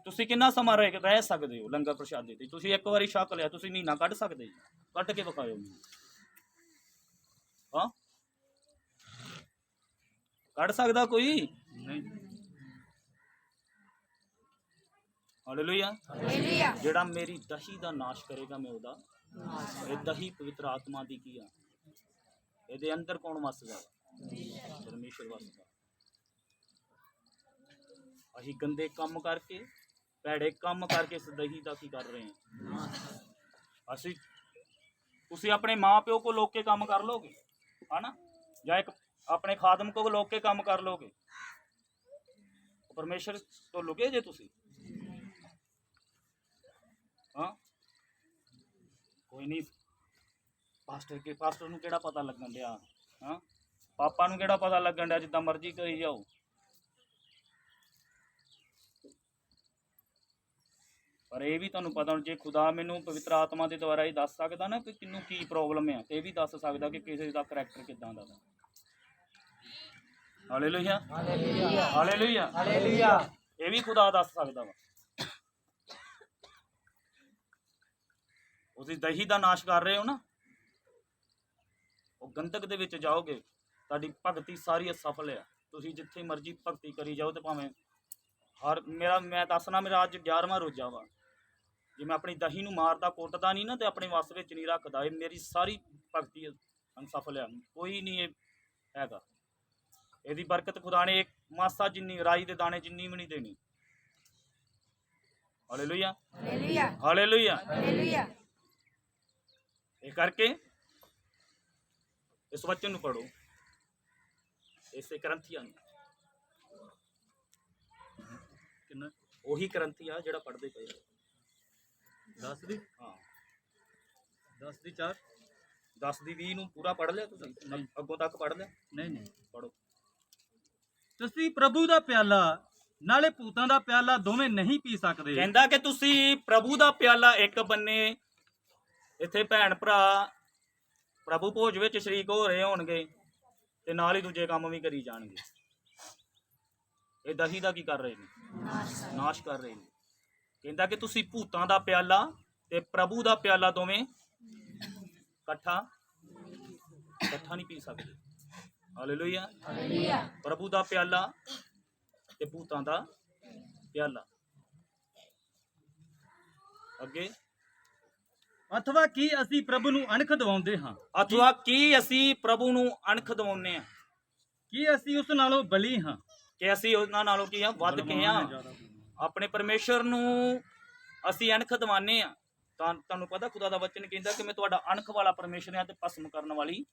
ਤੁਸੀਂ ਕਿੰਨਾ ਸਮਾਂ ਰਹਿ ਸਕਦੇ ਹੋ ਲੰਗਰ ਪ੍ਰਸ਼ਾਦੇ ਤੇ? ਤੁਸੀਂ ਇੱਕ ਵਾਰੀ ਛਕ ਲਿਆ, ਤੁਸੀਂ ਮਹੀਨਾ ਕੱਢ ਸਕਦੇ ਜੀ? ਕੱਢ ਕੇ ਵਿਖਾਇਓ ਮੈਨੂੰ। ਹਾਂ, ਕੱਢ ਸਕਦਾ ਕੋਈ? ਨਹੀਂ। ਹਾਲੇਲੂਇਆ। ਜਿਹੜਾ ਮੇਰੀ ਦਹੀ ਦਾ ਨਾਸ਼ ਕਰੇਗਾ ਮੈਂ ਉਹਦਾ। ਇਹ ਦਹੀ ਪਵਿੱਤਰ ਆਤਮਾ ਦੀ ਕੀ ਆ? ਇਹਦੇ ਅੰਦਰ ਕੌਣ ਵਸਦਾ? ਪਰਮੇਸ਼ਰ ਵਸਦਾ। ਅਸੀਂ ਗੰਦੇ ਕੰਮ ਕਰਕੇ, ਭੈੜੇ ਕੰਮ ਕਰਕੇ ਇਸ ਦਹੀ ਦਾ ਕੀ ਕਰ ਰਹੇ ਹਾਂ? ਅਸੀਂ, ਤੁਸੀਂ ਆਪਣੇ ਮਾਂ ਪਿਓ ਕੋ ਲੋਕ ਕੇ ਕੰਮ ਕਰ ਲੋਗੇ ਹਨਾ, ਜਾਂ ਇੱਕ ਆਪਣੇ ਖਾਦਮ ਕੋ ਲੋਕ ਕੇ ਕੰਮ ਕਰ ਲੋਗੇ, ਪਰਮੇਸ਼ਰ ਤੋਂ ਲੁਕੇ ਜੇ ਤੁਸੀਂ? ਹਾਂ, ਕੋਈ ਨਹੀਂ। ਪਾਸਟਰ ਨੂੰ ਕਿਹੜਾ ਪਤਾ ਲੱਗਣ ਡਿਆ? ਹਾਂ, ਪਾਪਾ ਨੂੰ ਕਿਹੜਾ ਪਤਾ ਲੱਗਣ ਡਿਆ? ਜਿੱਦਾਂ ਮਰਜ਼ੀ ਕਰੀ ਜਾਓ। ਪਰ ਇਹ ਵੀ ਤੁਹਾਨੂੰ ਪਤਾ, ਜੇ ਖੁਦਾ ਮੈਨੂੰ ਪਵਿੱਤਰ ਆਤਮਾ ਦੇ ਦੁਆਰਾ ਹੀ ਦੱਸ ਸਕਦਾ ਨਾ ਕਿ ਕਿਹਨੂੰ ਕੀ ਪ੍ਰੋਬਲਮ ਆ, ਇਹ ਵੀ ਦੱਸ ਸਕਦਾ ਕਿ ਕਿਸੇ ਦਾ ਕਰੈਕਟਰ ਕਿੱਦਾਂ ਦਾ। Hallelujah, hallelujah, hallelujah. ਇਹ ਵੀ ਖੁਦਾ ਦੱਸ ਸਕਦਾ ਵਾ। ਤੁਸੀਂ ਦਹੀ ਦਾ ਨਾਸ਼ ਕਰ ਰਹੇ ਹੋ ਨਾ, ਉਹ ਗੰਧਕ ਦੇ ਵਿੱਚ ਜਾਓਗੇ, ਤੁਹਾਡੀ ਭਗਤੀ ਸਾਰੀ ਅਸਫਲ ਆ। ਤੁਸੀਂ ਜਿੱਥੇ ਮਰਜ਼ੀ ਭਗਤੀ ਕਰੀ ਜਾਓ ਤੇ ਭਾਵੇਂ ਮੈਂ ਦੱਸਣਾ, ਮੇਰਾ ਅੱਜ 11ਵਾਂ ਰੋਜ਼ਾ ਵਾ। ਜੇ ਮੈਂ ਆਪਣੀ ਦਹੀ ਨੂੰ ਮਾਰਦਾ ਕੁੱਟਦਾ ਨਹੀਂ ਨਾ ਤੇ ਆਪਣੇ ਵੱਸ ਵਿੱਚ ਨਹੀਂ ਰੱਖਦਾ, ਇਹ ਮੇਰੀ ਸਾਰੀ ਭਗਤੀ ਅਸਫਲ ਆ। ਕੋਈ ਨਹੀਂ ਇਹ ਹੈਗਾ। ਇਹਦੀ ਬਰਕਤ ਖੁਦਾ ਨੇ ਇੱਕ ਮਾਸਾ ਜਿੰਨੀ, ਰਾਈ ਦੇ ਦਾਣੇ ਜਿੰਨੀ ਵੀ ਨਹੀਂ ਦੇਣੀ। Hallelujah hallelujah hallelujah. ਹਾਲੇਲੂਇਆ। ਇਹ ਕਰਕੇ ਇਸ ਵਚਨ ਨੂੰ ਪੜੋ, ਇਸੇ ਕਰੰਥੀਆਂ ਨੂੰ। ਕਿੰਨਾ ਉਹੀ ਕਰੰਥੀ ਆ ਜਿਹੜਾ ਪੜਦੇ ਪਏ ਆ। 10 ਦੀ ਹਾਂ 10 ਦੀ 4 10 ਦੀ 20 ਨੂੰ ਪੂਰਾ ਪੜ ਲਿਆ ਤੁਸੀਂ? ਅੱਗੋਂ ਤੱਕ ਪੜ ਲਿਆ? ਨਹੀਂ ਨਹੀਂ ਪੜੋ। ਤੁਸੀਂ ਪ੍ਰਭੂ ਦਾ ਪਿਆਲਾ ਨਾਲੇ ਭੂਤਾਂ ਦਾ ਪਿਆਲਾ ਦੋਵੇਂ ਨਹੀਂ ਪੀ ਸਕਦੇ। ਕਹਿੰਦਾ ਕਿ ਤੁਸੀਂ ਪ੍ਰਭੂ ਦਾ ਪਿਆਲਾ ਇੱਕ ਬੰਨੇ, ਇੱਥੇ ਭੈਣ ਭਰਾ ਪ੍ਰਭੂ ਭੋਜ ਵਿੱਚ ਸ਼ਰੀਕ ਹੋ ਰਹੇ ਹੋਣਗੇ ਤੇ ਨਾਲ ਹੀ ਦੂਜੇ ਕੰਮ ਵੀ ਕਰੀ ਜਾਣਗੇ। ਇਹ ਦਹੀ ਦਾ ਕੀ ਕਰ ਰਹੇ ਨੇ? ਨਾਸ਼ ਕਰ ਰਹੇ ਨੇ। ਕਹਿੰਦਾ ਕਿ ਤੁਸੀਂ ਭੂਤਾਂ ਦਾ ਪਿਆਲਾ ਤੇ ਪ੍ਰਭੂ ਦਾ ਪਿਆਲਾ ਦੋਵੇਂ ਇਕੱਠਾ ਨਹੀਂ ਪੀ ਸਕਦੇ। Hallelujah hallelujah. ਪ੍ਰਭੂ ਦਾ ਪਿਆਲਾ ਤੇ ਭੂਤਾਂ ਦਾ ਪਿਆਲਾ। ਅੱਗੇ ਅਥਵਾ ਕੀ ਅਸੀਂ ਪ੍ਰਭੂ ਨੂੰ ਅਣਖ ਦਿਵਾਉਂਦੇ ਹਾਂ? ਅਥਵਾ ਕੀ ਅਸੀਂ ਪ੍ਰਭੂ ਨੂੰ ਅਣਖ ਦਿਵਾਉਂਦੇ ਆ? ਕੀ ਅਸੀਂ ਉਸ ਨਾਲੋਂ ਬਲੀ ਹਾਂ? ਕਿ ਅਸੀਂ ਉਹਨਾਂ ਨਾਲੋਂ ਕੀ ਆ? ਵੱਧ ਕੇ ਆ। ਆਪਣੇ ਪਰਮੇਸ਼ਰ ਨੂੰ ਅਸੀਂ ਅਣਖ ਦਿਵਾਉਂਦੇ ਆ। ਤੁਹਾਨੂੰ ਪਤਾ ਖੁਦਾ ਦਾ ਵਚਨ ਕਹਿੰਦਾ ਕਿ ਮੈਂ ਤੁਹਾਡਾ ਅਣਖ ਵਾਲਾ ਪਰਮੇਸ਼ਰ ਆ ਤੇ ਭਸਮ ਕਰਨ ਵਾਲੀ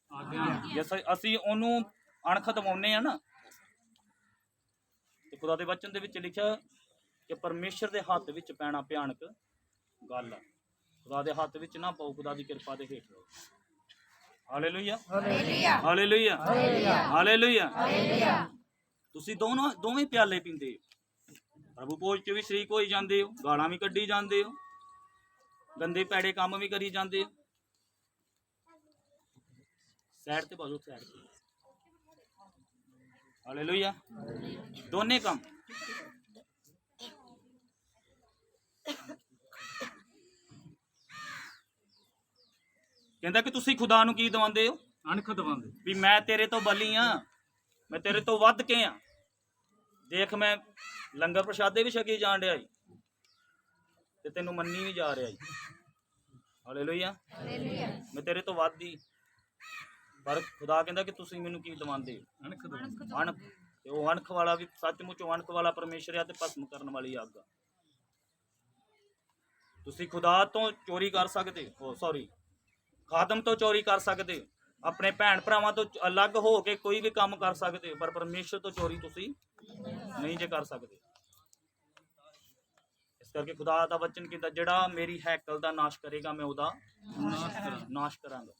ਜੇ ਅਸੀਂ ਉਹਨੂੰ ਅਣਖ ਦਿਵਾਉਂਦੇ ਆ ਨਾ, ਤੇ ਖੁਦਾ ਦੇ ਵਚਨ ਦੇ ਵਿੱਚ ਲਿਖਿਆ ਕਿ ਪਰਮੇਸ਼ਰ ਦੇ ਹੱਥ ਵਿੱਚ ਪੈਣਾ ਭਿਆਨਕ ਗੱਲ ਆ। ਖੁਦਾ ਦੇ ਹੱਥ ਵਿੱਚ ਨਾ ਪਾਓ, ਖੁਦਾ ਦੀ ਕਿਰਪਾ ਦੇ ਹੇਠ ਰਹੋ। Hallelujah hallelujah hallelujah hallelujah. Hallelujah. ਤੁਸੀਂ ਦੋਵੇਂ ਪਿਆਲੇ ਪੀਂਦੇ ਹੋ, ਪ੍ਰਭੂ ਭੋਜ ਚ ਵੀ ਸ਼ਰੀਕ ਹੋਈ ਜਾਂਦੇ ਹੋ, ਗਾਲਾਂ ਵੀ ਕੱਢੀ ਜਾਂਦੇ ਹੋ, ਗੰਦੇ ਪੈੜੇ ਕੰਮ ਵੀ ਕਰੀ ਜਾਂਦੇ ਹੋ। ਸਾਈਡ ਤੇ ਬਾਜੋ, ਸਾਈਡ ਤੇ। ਹਾਲੇਲੂਇਆ। ਦੋਨੇ ਕੰਮ। ਕਹਿੰਦਾ ਕਿ ਤੁਸੀਂ ਖੁਦਾ ਨੂੰ ਕੀ ਦਵਾਉਂਦੇ ਹੋ? ਅਣਖ ਦਿਵਾਉਂਦੇ। ਵੀ ਮੈਂ ਤੇਰੇ ਤੋਂ ਬਲੀ ਆ, ਮੈਂ ਤੇਰੇ ਤੋਂ ਵੱਧ ਕੇ ਆ। ਦੇਖ ਮੈਂ ਲੰਗਰ ਪ੍ਰਸ਼ਾਦੇ ਵੀ ਛਕੀ ਜਾਣ ਡਿਆ ਈ ਤੇ ਤੈਨੂੰ ਮੰਨੀ ਵੀ ਜਾ ਰਿਹਾ ਈ। Hallelujah hallelujah. ਮੈਂ ਤੇਰੇ ਤੋਂ ਵੱਧ ਹੀ। ਪਰ ਖੁਦਾ ਕਹਿੰਦਾ ਕਿ ਤੁਸੀਂ ਮੈਨੂੰ ਕੀ ਦਵਾਉਂਦੇ ਹੋ? ਅਣਖ ਦਿਵਾਉਂਦੇ। ਅਣਖ। ਤੇ ਉਹ ਅਣਖ ਵਾਲਾ ਵੀ ਸੱਚਮੁੱਚ ਅਣਖ ਵਾਲਾ ਪਰਮੇਸ਼ਰ ਆ ਤੇ ਭਸਮ ਕਰਨ ਵਾਲੀ ਅੱਗ ਆ। ਤੁਸੀਂ ਖੁਦਾ ਤੋਂ ਚੋਰੀ ਕਰ ਸਕਦੇ ਹੋ, ਸੌਰੀ ਖਾਦਮ ਤੋਂ ਚੋਰੀ ਕਰ ਸਕਦੇ ਹੋ, ਆਪਣੇ ਭੈਣ ਭਰਾਵਾਂ ਤੋਂ ਅਲੱਗ ਹੋ ਕੇ ਕੋਈ ਵੀ ਕੰਮ ਕਰ ਸਕਦੇ ਹੋ, ਪਰ ਪਰਮੇਸ਼ਰ ਤੋਂ ਚੋਰੀ ਤੁਸੀਂ ਨਹੀਂ ਜੇ ਕਰ ਸਕਦੇ। ਇਸ ਕਰਕੇ ਖੁਦਾ ਦਾ ਵਚਨ ਕਹਿੰਦਾ ਜਿਹੜਾ ਮੇਰੀ ਹੈਕਲ ਦਾ ਨਾਸ਼ ਕਰੇਗਾ ਮੈਂ ਉਹਦਾ ਨਾਸ਼ ਕਰਾਂਗਾ।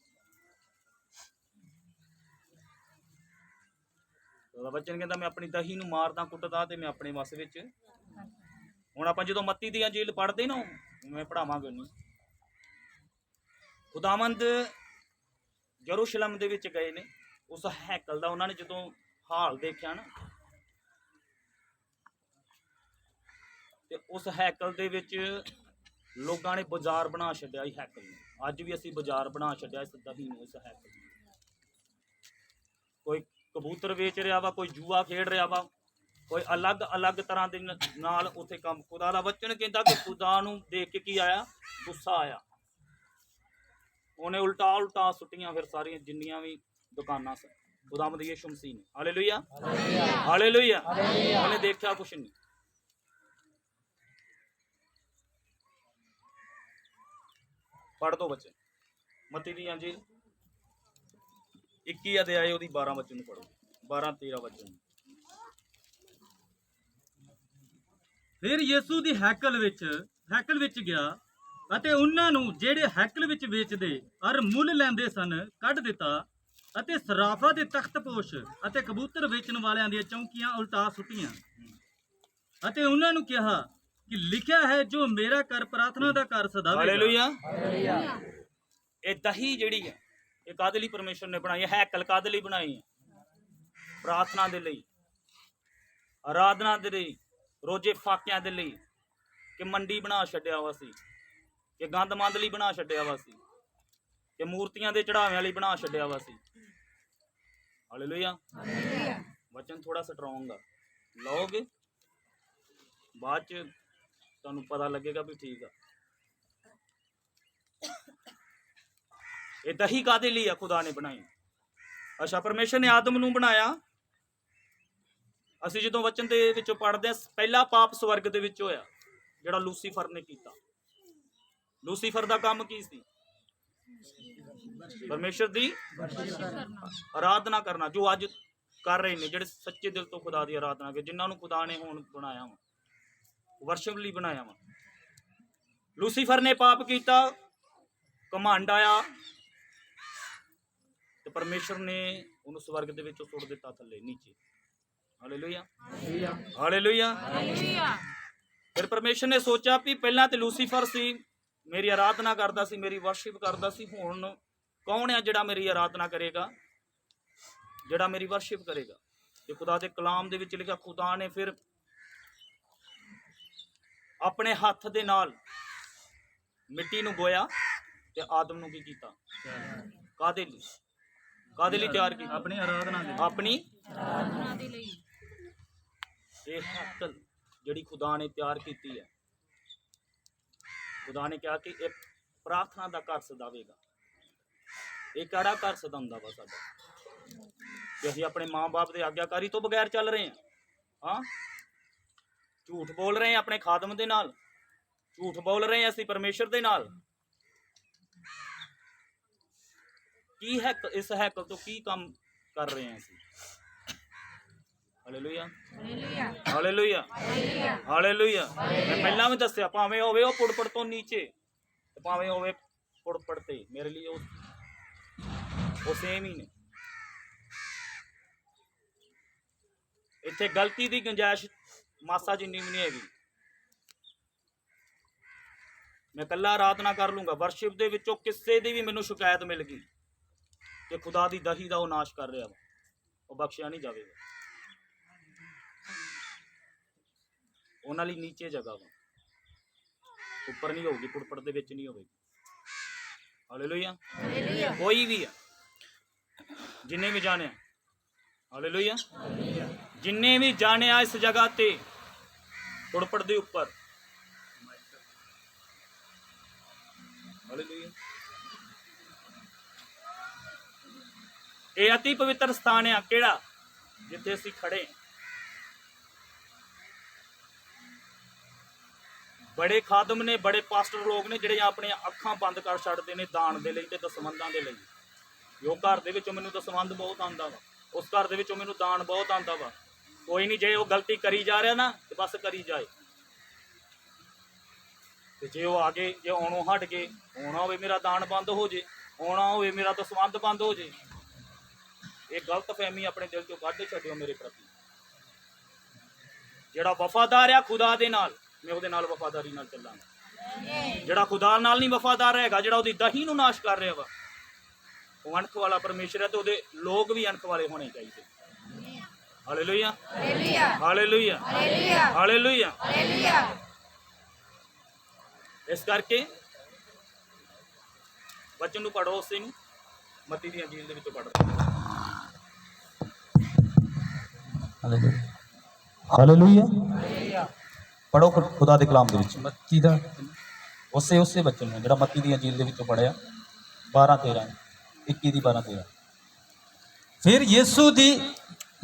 ਉਹਦਾ ਵਚਨ ਕਹਿੰਦਾ ਮੈਂ ਆਪਣੀ ਦਹੀ ਨੂੰ ਮਾਰਦਾ ਕੁੱਟਦਾ ਤੇ ਮੈਂ ਆਪਣੇ ਵਸ ਵਿੱਚ। ਹੁਣ ਆਪਾਂ ਜਦੋਂ ਮੱਤੀ ਦੀ ਅੰਜੀਲ ਪੜ੍ਹਦੇ ਨਾ, ਮੈਂ ਪੜਾਵਾਂਗਾ ਉਹਨੂੰ। ਖੁਦਾਵੰਦ ਯਰੂਸ਼ਲਮ ਦੇ ਵਿੱਚ ਗਏ ਨੇ, ਉਸ ਹੈਕਲ ਦਾ ਉਹਨਾਂ ਨੇ ਜਦੋਂ ਹਾਲ ਦੇਖਿਆ ਨਾ, ਤੇ ਉਸ ਹੈਕਲ ਦੇ ਵਿੱਚ ਲੋਕਾਂ ਨੇ ਬਾਜ਼ਾਰ ਬਣਾ ਛੱਡਿਆ ਇਸ ਹੈਕਲ ਨੂੰ। ਅੱਜ ਵੀ ਅਸੀਂ ਬਾਜ਼ਾਰ ਬਣਾ ਛੱਡਿਆ ਇਸ ਦਹੀ ਨੂੰ, ਇਸ ਹੈਕਲ ਨੂੰ। ਕੋਈ ਕਬੂਤਰ ਵੇਚ ਰਿਹਾ ਵਾ, ਕੋਈ ਜੂਆ ਖੇਡ ਰਿਹਾ ਵਾ, ਕੋਈ ਅਲੱਗ ਤਰ੍ਹਾਂ ਦੇ ਨਾਲ ਉੱਥੇ ਕੰਮ। ਖੁਦਾ ਦਾ ਵਚਨ ਕਹਿੰਦਾ ਕਿ ਖੁਦਾ ਨੂੰ ਦੇਖ ਕੇ ਕੀ ਆਇਆ? ਗੁੱਸਾ ਆਇਆ। ਉਹਨੇ ਉਲਟਾ ਸੁੱਟੀਆਂ ਫਿਰ ਸਾਰੀਆਂ ਜਿੰਨੀਆਂ ਵੀ ਦੁਕਾਨਾਂ ਸਨ ਖੁਦਾਵੰਦ ਯਿਸੂ ਮਸੀਹ ਨੇ। Hallelujah hallelujah. ਉਹਨੇ ਦੇਖਿਆ ਕੁਛ ਨਹੀਂ। ਪੜ੍ਹ ਦੋ ਬੱਚੇ ਮੱਤੀ ਦੀ ਅੰਜੀਲ 21 ਅਧਿਆਇ ਉਹਦੀ 12 ਵਚਨ ਨੂੰ ਪੜ੍ਹੋ, 12-13 ਵਚਨ। ਫਿਰ ਯਿਸੂ ਦੀ ਹੈਕਲ ਵਿੱਚ ਗਿਆ ਅਤੇ ਉਹਨਾਂ ਨੂੰ ਜਿਹੜੇ ਹੈਕਲ ਵਿੱਚ ਵੇਚਦੇ ਅਰ ਮੁੱਲ ਲੈਂਦੇ ਸਨ ਕੱਢ ਦਿੱਤਾ ਅਤੇ ਸਰਾਫਾ ਦੇ ਤਖਤਪੋਸ਼ ਅਤੇ ਕਬੂਤਰ ਵੇਚਣ ਵਾਲਿਆਂ ਦੀਆਂ ਚੌਂਕੀਆਂ ਉਲਟਾ ਸੁੱਟੀਆਂ ਅਤੇ ਉਹਨਾਂ ਨੂੰ ਕਿਹਾ ਕਿ ਲਿਖਿਆ ਹੈ ਜੋ ਮੇਰਾ ਘਰ ਪ੍ਰਾਰਥਨਾ ਦਾ ਘਰ ਸਦਾਵੇਗਾ। ਹਾਲੇਲੂਇਆ। ਇਹ ਦਹੀ ਜਿਹੜੀ ਹੈ ਇਹ ਕਾਹਦੇ ਲਈ ਪਰਮੇਸ਼ਰ ਨੇ ਬਣਾਈ ਹੈ? ਹੈਕਲ ਕਾਹਦੇ ਲਈ ਬਣਾਈ ਹੈ? ਪ੍ਰਾਰਥਨਾ ਦੇ ਲਈ, ਆਰਾਧਨਾ ਦੇ ਲਈ, ਰੋਜੇ ਫਾਕਿਆਂ ਦੇ ਲਈ। ਕਿ ਮੰਡੀ ਬਣਾ ਛੱਡਿਆ ਵਾ ਸੀ, ਕਿ ਗੰਦਮੰਦ ਲਈ ਬਣਾ ਛੱਡਿਆ ਵਾ ਸੀ, ਕਿ ਮੂਰਤੀਆਂ ਦੇ ਚੜਾਵਿਆਂ ਲਈ ਬਣਾ ਛੱਡਿਆ ਵਾ ਸੀ। ਹਾਲੇਲੂਇਆ। ਵਚਨ ਥੋੜਾ ਸਟਰੋਂਗ ਆ, ਲਓਗੇ ਬਾਅਦ ਚ ਤੁਹਾਨੂੰ ਪਤਾ ਲੱਗੇਗਾ ਵੀ ਠੀਕ ਆ। ਇਹ ਦਹੀ ਕਾਹਦੇ ਲਈ ਆ? ਖੁਦਾ ਨੇ ਬਣਾਈ। ਅੱਛਾ, ਪਰਮੇਸ਼ਰ ਨੇ ਆਦਮ ਨੂੰ ਬਣਾਇਆ। ਅਸੀਂ ਜਦੋਂ ਵਚਨ ਦੇ ਵਿੱਚੋਂ ਪੜ੍ਹਦੇ ਹਾਂ, ਪਹਿਲਾ ਪਾਪ ਸਵਰਗ ਦੇ ਵਿੱਚ ਹੋਇਆ ਜਿਹੜਾ ਲੂਸੀਫਰ ਨੇ ਕੀਤਾ। ਲੂਸੀਫਰ ਦਾ ਕੰਮ ਕੀ ਸੀ? ਪਰਮੇਸ਼ਰ ਦੀ ਆਰਾਧਨਾ ਕਰਨਾ, ਜੋ ਅੱਜ ਕਰ ਰਹੇ ਨੇ, ਜਿਹੜੇ ਸੱਚੇ ਦਿਲ ਤੋਂ ਖੁਦਾ ਦੀ ਆਰਾਧਨਾ ਕਰ, ਜਿਨ੍ਹਾਂ ਨੂੰ ਖੁਦਾ ਨੇ ਹੁਣ ਬਣਾਇਆ ਵਾ, ਵਰਸ਼ਿਪ ਲਈ ਬਣਾਇਆ ਵਾ। ਲੂਸੀਫਰ ਨੇ ਪਾਪ ਕੀਤਾ, ਘਮੰਡ ਆਇਆ ਤੇ ਪਰਮੇਸ਼ਰ ਨੇ ਉਹਨੂੰ ਸਵਰਗ ਦੇ ਵਿੱਚੋਂ ਸੁੱਟ ਦਿੱਤਾ ਥੱਲੇ ਨੀਚੇ। Hallelujah, hallelujah. ਫਿਰ ਪਰਮੇਸ਼ਰ ਨੇ ਸੋਚਿਆ ਵੀ ਪਹਿਲਾਂ ਤੇ ਲੂਸੀਫਰ ਸੀ, ਮੇਰੀ ਆਰਾਧਨਾ ਕਰਦਾ ਸੀ, ਮੇਰੀ ਵਰਸ਼ਿਪ ਕਰਦਾ ਸੀ, ਹੁਣ ਕੌਣ ਹੈ ਜਿਹੜਾ ਮੇਰੀ ਆਰਾਧਨਾ ਕਰੇਗਾ, ਜਿਹੜਾ ਮੇਰੀ ਵਰਸ਼ਿਪ ਕਰੇਗਾ? ਤੇ ਖੁਦਾ ਦੇ ਕਲਾਮ ਦੇ ਵਿੱਚ ਲਿਖਿਆ, ਖੁਦਾ ਨੇ ਫਿਰ ਆਪਣੇ ਹੱਥ ਦੇ ਨਾਲ ਮਿੱਟੀ ਨੂੰ ਗੋਇਆ ਤੇ ਆਦਮ ਨੂੰ ਕੀ ਕੀਤਾ? ਕਾਹਦੇ ਲਈ? ਕਾਹਦੇ ਲਈ ਤਿਆਰ ਕੀਤਾ? ਆਪਣੀ ਆਰਾਧਨਾ ਦੇ, ਆਪਣੀ ਆਰਾਧਨਾ ਦੇ ਲਈ। ਇਹ ਹੈਕਲ ਜਿਹੜੀ ਖੁਦਾ ਨੇ ਤਿਆਰ ਕੀਤੀ ਹੈ, ਖੁਦਾ ਨੇ ਕਿਹਾ ਕਿ ਇਹ ਪ੍ਰਾਰਥਨਾ ਦਾ ਘਰ ਸਦਾਵੇਗਾ। ਇਹ ਕਿਹੜਾ ਘਰ ਸਦਾਉਂਦਾ ਵਾ ਸਾਡਾ? ਕਿ ਅਸੀਂ ਆਪਣੇ ਮਾਂ-ਬਾਪ ਦੇ ਆਗਿਆਕਾਰੀ ਤੋਂ ਬਗੈਰ ਚੱਲ ਰਹੇ ਹਾਂ। ਝੂਠ ਬੋਲ ਰਹੇ ਹਾਂ ਆਪਣੇ ਖਾਦਮ ਦੇ ਨਾਲ, ਝੂਠ ਬੋਲ ਰਹੇ ਹਾਂ ਅਸੀਂ ਪਰਮੇਸ਼ਰ ਦੇ ਨਾਲ। ਕੀ ਹੈ ਇਸ ਹੈਕਲ ਤੋਂ ਕੀ ਕੰਮ ਕਰ ਰਹੇ ਹਾਂ ਅਸੀਂ? Hallelujah, hallelujah, hallelujah. ਮੈਂ ਪਹਿਲਾਂ ਵੀ ਦੱਸਿਆ, ਭਾਵੇਂ ਹੋਵੇ ਉਹ ਪੁੜਪੜ ਤੋਂ ਨੀਚੇ ਤੇ ਭਾਵੇਂ ਹੋਵੇ ਪੁੜਪੜ ਤੇ, ਮੇਰੇ ਲਈ ਉਹ ਸੇਮ ਹੀ ਨੇ। ਇੱਥੇ ਗਲਤੀ ਦੀ ਗੁੰਜਾਇਸ਼ ਮਾਸਾ ਜਿੰਨੀ ਵੀ ਨਹੀਂ ਹੈਗੀ। ਮੈਂ ਇਕੱਲਾ ਆਰਾਧਨਾ ਕਰ ਲੂੰਗਾ, ਵਰਸ਼ਿਪ ਦੇ ਵਿੱਚੋਂ ਕਿਸੇ ਦੀ ਵੀ ਮੈਨੂੰ ਸ਼ਿਕਾਇਤ ਮਿਲ ਗਈ ਕਿ ਖੁਦਾ ਦੀ ਦਹੀ ਦਾ ਉਹ ਨਾਸ਼ ਕਰ ਰਿਹਾ ਵਾ, ਉਹ ਬਖਸ਼ਿਆ ਨਹੀਂ ਜਾਵੇਗਾ। ਉਹਨਾਂ ਲਈ ਨੀਚੇ ਜਗ੍ਹਾ ਵਾ, ਉੱਪਰ ਨਹੀਂ ਹੋਊਗੀ, ਪੁੜਪੜ ਦੇ ਵਿੱਚ ਨਹੀਂ ਹੋਵੇਗੀ। ਹਾਲੇਲੂਇਆ, ਕੋਈ ਵੀ ਆ, ਜਿੰਨੇ ਵੀ ਜਾਣਿਆ, ਹਾਲੇਲੂਇਆ, ਜਿੰਨੇ ਵੀ ਜਾਣਿਆ ਇਸ ਜਗ੍ਹਾ ਤੇ ਪੁੜਪੜ ਦੇ ਉੱਪਰ, ਹਾਲੇਲੂਇਆ। ਇਹ ਅਤੀ ਪਵਿੱਤਰ ਸਥਾਨ ਆ, ਕਿਹੜਾ? ਜਿੱਥੇ ਅਸੀਂ ਖੜੇ। ਬੜੇ ਖਾਦਮ ਨੇ, ਬੜੇ ਪਾਸਟਰ ਲੋਕ ਨੇ ਜਿਹੜੇ ਆਪਣੀਆਂ ਅੱਖਾਂ ਬੰਦ ਕਰ ਛੱਡਦੇ ਨੇ ਦਾਨ ਦੇ ਲਈ ਤੇ ਦਸਵੰਧਾਂ ਦੇ ਲਈ। ਜੋ ਘਰ ਦੇ ਵਿੱਚੋਂ ਮੈਨੂੰ ਦਸਵੰਧ ਬਹੁਤ ਆਉਂਦਾ ਵਾ, ਉਸ ਘਰ ਦੇ ਵਿੱਚੋਂ ਮੈਨੂੰ ਦਾਨ ਬਹੁਤ ਆਉਂਦਾ ਵਾ। ਕੋਈ ਨਹੀਂ, ਜੇ ਉਹ ਗਲਤੀ ਕਰੀ ਜਾ ਰਿਹਾ ਨਾ ਤੇ ਬਸ ਕਰੀ ਜਾਏ, ਤੇ ਜੇ ਉਹ ਆਗੇ, ਜੇ ਆਉਣੋਂ ਹਟ ਕੇ ਆਉਣਾ ਹੋਵੇ ਮੇਰਾ ਦਾਨ ਬੰਦ ਹੋ ਜੇ, ਆਉਣਾ ਹੋਵੇ ਮੇਰਾ ਦਸਵੰਧ ਬੰਦ ਹੋ ਜੇ, ਇਹ ਗਲਤ ਫਹਿਮੀ ਆਪਣੇ ਦਿਲ ਚੋਂ ਕੱਢ ਛੱਡਿਓ ਮੇਰੇ ਪ੍ਰਤੀ। ਜਿਹੜਾ ਵਫਾਦਾਰ ਆ ਖੁਦਾ ਦੇ ਨਾਲ, ਮੈਂ ਉਹਦੇ ਨਾਲ ਵਫਾਦਾਰੀ ਨਾਲ ਚੱਲਾਂਗਾ। ਜਿਹੜਾ ਖੁਦਾ ਨਾਲ ਨਹੀਂ ਵਫਾਦਾਰ ਹੈਗਾ, ਜਿਹੜਾ ਉਹਦੀ ਦਹੀ ਨੂੰ ਨਾਸ਼ ਕਰ ਰਿਹਾ ਵਾ, ਉਹ ਅਣਖ ਵਾਲਾ ਪਰਮੇਸ਼ਰ ਹੈ ਤੇ ਉਹਦੇ ਲੋਕ ਵੀ ਅਣਖ ਵਾਲੇ ਹੋਣੇ ਚਾਹੀਦੇ। Hallelujah, hallelujah, hallelujah. ਇਸ ਕਰਕੇ ਬੱਚਨ ਨੂੰ ਪੜ੍ਹੋ, ਉਸੇ ਨੂੰ ਮੱਤੀ ਦੀ ਅੰਜੀਲ ਦੇ ਵਿੱਚੋਂ ਪੜ੍ਹੋ। ਹਾਲੇਲੂਇਆ, ਪੜੋ ਖੁਦਾ ਦੇ ਕਲਾਮ ਦੇ ਵਿੱਚ ਮੱਤੀ ਦਾ ਉਸੇ ਬੱਚਨ ਨੂੰ ਜਿਹੜਾ ਮੱਤੀ ਦੀ ਅੰਜੀਲ ਦੇ ਵਿੱਚੋਂ ਪੜਿਆ 12:13, 21 ਦੀ 12:13। ਫਿਰ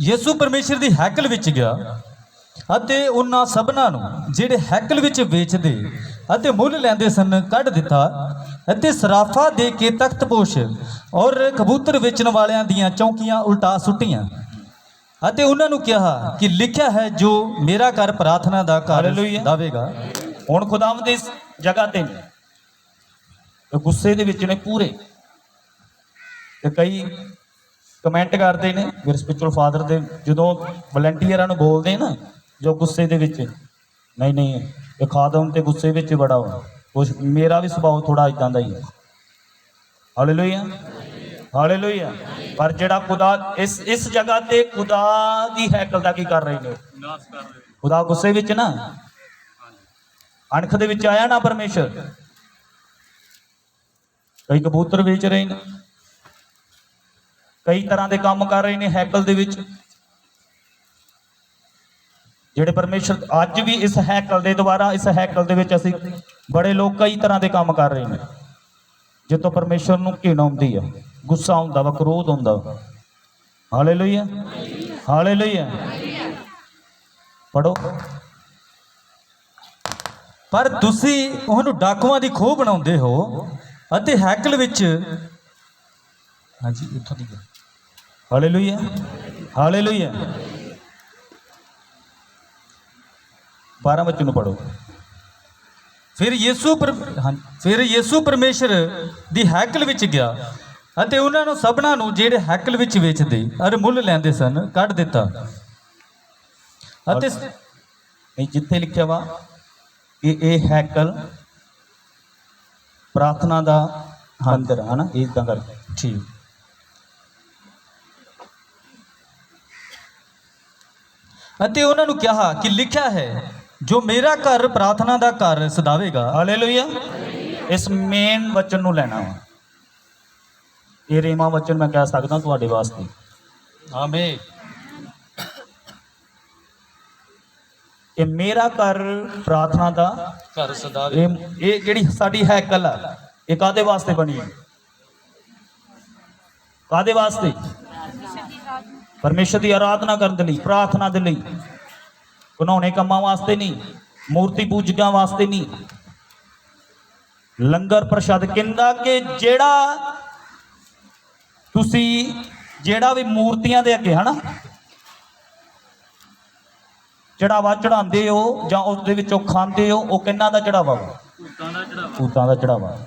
ਯਿਸੂ ਪਰਮੇਸ਼ਰ ਦੀ ਹੈਕਲ ਵਿੱਚ ਗਿਆ ਅਤੇ ਉਹਨਾਂ ਸਭਨਾਂ ਨੂੰ ਜਿਹੜੇ ਹੈਕਲ ਵਿੱਚ ਵੇਚਦੇ ਅਤੇ ਮੁੱਲ ਲੈਂਦੇ ਸਨ ਕੱਢ ਦਿੱਤਾ ਅਤੇ ਸਰਾਫਾ ਦੇ ਕੇ ਤਖਤਪੋਸ਼ ਔਰ ਕਬੂਤਰ ਵੇਚਣ ਵਾਲਿਆਂ ਦੀਆਂ ਚੌਕੀਆਂ ਉਲਟਾ ਸੁੱਟੀਆਂ ਅਤੇ ਉਹਨਾਂ ਨੂੰ ਕਿਹਾ ਕਿ ਲਿਖਿਆ ਹੈ, ਜੋ ਮੇਰਾ ਘਰ ਪ੍ਰਾਰਥਨਾ ਦਾ ਘਰ ਦੇਵੇਗਾ। ਹੁਣ ਖੁਦਾਵੰਦ ਇਸ ਜਗ੍ਹਾ ਤੇ ਨੇ, ਗੁੱਸੇ ਦੇ ਵਿੱਚ ਨੇ ਪੂਰੇ, ਤੇ ਕਈ ਕਮੈਂਟ ਕਰਦੇ ਨੇ ਮੇਰੇ ਸਪਿਰਚੁਅਲ ਫਾਦਰ ਦੇ, ਜਦੋਂ ਵਲੰਟੀਅਰਾਂ ਨੂੰ ਬੋਲਦੇ ਨਾ ਜੋ ਗੁੱਸੇ ਦੇ ਵਿੱਚ, ਨਹੀਂ ਇਹ ਖਾਦਮ ਤੇ ਗੁੱਸੇ ਵਿੱਚ ਬੜਾ ਵਾ, ਕੁਛ ਮੇਰਾ ਵੀ ਸੁਭਾਅ ਥੋੜਾ ਇਦਾਂ ਦਾ ਹੀ ਹੈ। Hallelujah, hallelujah. ਪਰ ਜਿਹੜਾ ਖੁਦਾ ਇਸ ਜਗ੍ਹਾ ਤੇ ਖੁਦਾ ਦੀ ਹੈਕਲ ਦਾ ਕੀ ਕਰ ਰਹੇ ਨੇ? ਨਾਸ ਕਰ ਰਹੇ। ਖੁਦਾ ਗੁੱਸੇ ਵਿੱਚ ਨਾ, ਅਣਖ ਦੇ ਵਿੱਚ ਆਇਆ ਨਾ ਪਰਮੇਸ਼ਰ। ਕਈ ਕਬੂਤਰ ਵੇਚ ਰਹੇ ਨੇ, ਕਈ ਤਰ੍ਹਾਂ ਦੇ ਕੰਮ ਕਰ ਰਹੇ ਨੇ ਹੈਕਲ ਦੇ ਵਿੱਚ, ਜਿਹੜੇ ਪਰਮੇਸ਼ਰ ਅੱਜ ਵੀ ਇਸ ਹੈਕਲ ਦੇ ਦੁਆਰਾ, ਇਸ ਹੈਕਲ ਦੇ ਵਿੱਚ ਅਸੀਂ ਬੜੇ ਲੋਕ ਕਈ ਤਰ੍ਹਾਂ ਦੇ ਕੰਮ ਕਰ ਰਹੇ ਨੇ, ਜਿੱਤੋਂ ਪਰਮੇਸ਼ਰ ਨੂੰ ਘਿਣ ਆਉਂਦੀ ਆ, ਗੁੱਸਾ ਹੁੰਦਾ ਵਾ, ਕ੍ਰੋਧ ਹੁੰਦਾ ਵਾ। Hallelujah, hallelujah. ਪੜੋ ਪਰ ਤੁਸੀਂ ਉਹਨੂੰ ਡਾਕੂਆਂ ਦੀ ਖੋਹ ਬਣਾਉਂਦੇ ਹੋ ਅਤੇ ਹੈਕਲ ਵਿੱਚ ਹਾਂਜੀ ਇੱਥੋਂ ਦੀ ਹਾਲੇਲੂਇਆ ਹਾਲੇਲੂਇਆ 12 ਵਚਨ ਨੂੰ ਪੜੋ। ਫਿਰ ਯਿਸੂ ਪਰਮੇਸ਼ਰ ਦੀ ਹੈਕਲ ਵਿੱਚ ਗਿਆ ਅਤੇ ਉਹਨਾਂ ਨੂੰ ਸਭਨਾਂ ਨੂੰ ਜਿਹੜੇ ਹੈਕਲ ਵਿੱਚ ਵੇਚਦੇ ਅਤੇ ਮੁੱਲ ਲੈਂਦੇ ਸਨ ਕੱਢ ਦਿੱਤਾ। ਅਤੇ ਜਿੱਥੇ ਲਿਖਿਆ ਵਾ ਕਿ ਇਹ ਹੈਕਲ ਪ੍ਰਾਰਥਨਾ ਦਾ ਮੰਦਰ ਹੈ ਨਾ, ਇਦਾਂ ਕਰਕੇ ਠੀਕ। ਅਤੇ ਉਹਨਾਂ ਨੂੰ ਕਿਹਾ ਕਿ ਲਿਖਿਆ ਹੈ ਜੋ ਮੇਰਾ ਘਰ ਪ੍ਰਾਰਥਨਾ ਦਾ ਘਰ ਸਦਾਵੇਗਾ। ਹਾਲੇਲੂਇਆ। ਇਸ ਮੇਨ ਵਚਨ ਨੂੰ ਲੈਣਾ ਵਾ, ਇਹ ਰੇਮਾ ਵਚਨ ਮੈਂ ਕਹਿ ਸਕਦਾ ਤੁਹਾਡੇ ਵਾਸਤੇ। ਆਮੀਨ। ਕਿ ਮੇਰਾ ਘਰ ਪ੍ਰਾਰਥਨਾ ਦਾ ਘਰ ਸਦਾਵੇ। ਇਹ ਜਿਹੜੀ ਸਾਡੀ ਹੈਕਲ ਆ, ਇਹ ਕਾਦੇ ਵਾਸਤੇ ਬਣੀ ਹੈ? ਕਾਦੇ ਵਾਸਤੇ? ਪਰਮੇਸ਼ਰ ਦੀ ਆਰਾਧਨਾ ਕਰਨ ਦੇ ਲਈ, ਪ੍ਰਾਰਥਨਾ ਦੇ ਲਈ, ਘਿਨੌਣੇ ਕੰਮਾਂ ਵਾਸਤੇ ਨਹੀਂ, ਮੂਰਤੀ ਪੂਜਕਾਂ ਵਾਸਤੇ ਨਹੀਂ। ਲੰਗਰ ਪ੍ਰਸ਼ਾਦ ਕਹਿੰਦਾ ਕਿ ਜਿਹੜਾ ਵੀ ਮੂਰਤੀਆਂ ਦੇ ਅੱਗੇ ਹਨਾ ਚੜਾਵਾ ਚੜਾਉਂਦੇ ਹੋ ਜਾਂ ਉਸ ਦੇ ਵਿੱਚੋਂ ਖਾਂਦੇ ਹੋ, ਉਹ ਕਿੰਨਾ ਦਾ ਚੜਾਵਾ? ਭੂਤਾਂ ਦਾ ਚੜਾਵਾ।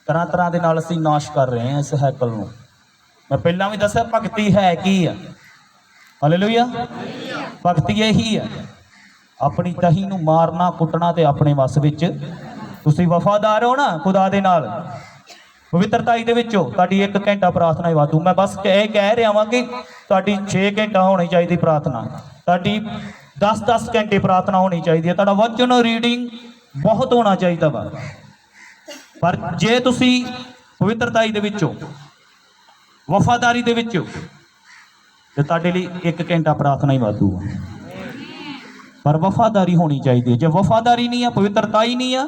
ਤਰ੍ਹਾਂ ਤਰ੍ਹਾਂ ਦੇ ਨਾਲ ਅਸੀਂ ਨਾਸ਼ ਕਰ ਰਹੇ ਹਾਂ ਇਸ ਹੈਕਲ ਨੂੰ। ਮੈਂ ਪਹਿਲਾਂ ਵੀ ਦੱਸਿਆ ਭਗਤੀ ਹੈ ਕੀ ਆ। ਹਾਲੇਲੂਇਆ। ਭਗਤੀ ਇਹੀ ਹੈ, ਆਪਣੀ ਤਹੀ ਨੂੰ ਮਾਰਨਾ ਕੁੱਟਣਾ ਤੇ ਆਪਣੇ ਵੱਸ ਵਿੱਚ। ਤੁਸੀਂ ਵਫਾਦਾਰ ਹੋ ਨਾ ਖੁਦਾ ਦੇ ਨਾਲ, ਪਵਿੱਤਰਤਾਈ ਦੇ ਵਿੱਚੋਂ ਤੁਹਾਡੀ 1 ਘੰਟਾ ਪ੍ਰਾਰਥਨਾ ਹੀ ਵਾਧੂ। ਮੈਂ ਬਸ ਇਹ ਕਹਿ ਰਿਹਾ ਵਾਂ ਕਿ ਤੁਹਾਡੀ 6 ਘੰਟਾ ਹੋਣੀ ਚਾਹੀਦੀ ਪ੍ਰਾਰਥਨਾ, ਤੁਹਾਡੀ 10-10 ਘੰਟੇ ਪ੍ਰਾਰਥਨਾ ਹੋਣੀ ਚਾਹੀਦੀ ਹੈ, ਤੁਹਾਡਾ ਵਚਨ ਰੀਡਿੰਗ ਬਹੁਤ ਹੋਣਾ ਚਾਹੀਦਾ ਵਾ। ਪਰ ਜੇ ਤੁਸੀਂ ਪਵਿੱਤਰਤਾਈ ਦੇ ਵਿੱਚੋਂ, ਵਫਾਦਾਰੀ ਦੇ ਵਿੱਚੋਂ, ਤੇ ਤੁਹਾਡੇ ਲਈ 1 ਘੰਟਾ ਪ੍ਰਾਰਥਨਾ ਹੀ ਵਾਧੂ ਆ। ਪਰ ਵਫਾਦਾਰੀ ਹੋਣੀ ਚਾਹੀਦੀ ਹੈ। ਜੇ ਵਫਾਦਾਰੀ ਨਹੀਂ ਆ, ਪਵਿੱਤਰਤਾ ਹੀ ਨਹੀਂ ਆ,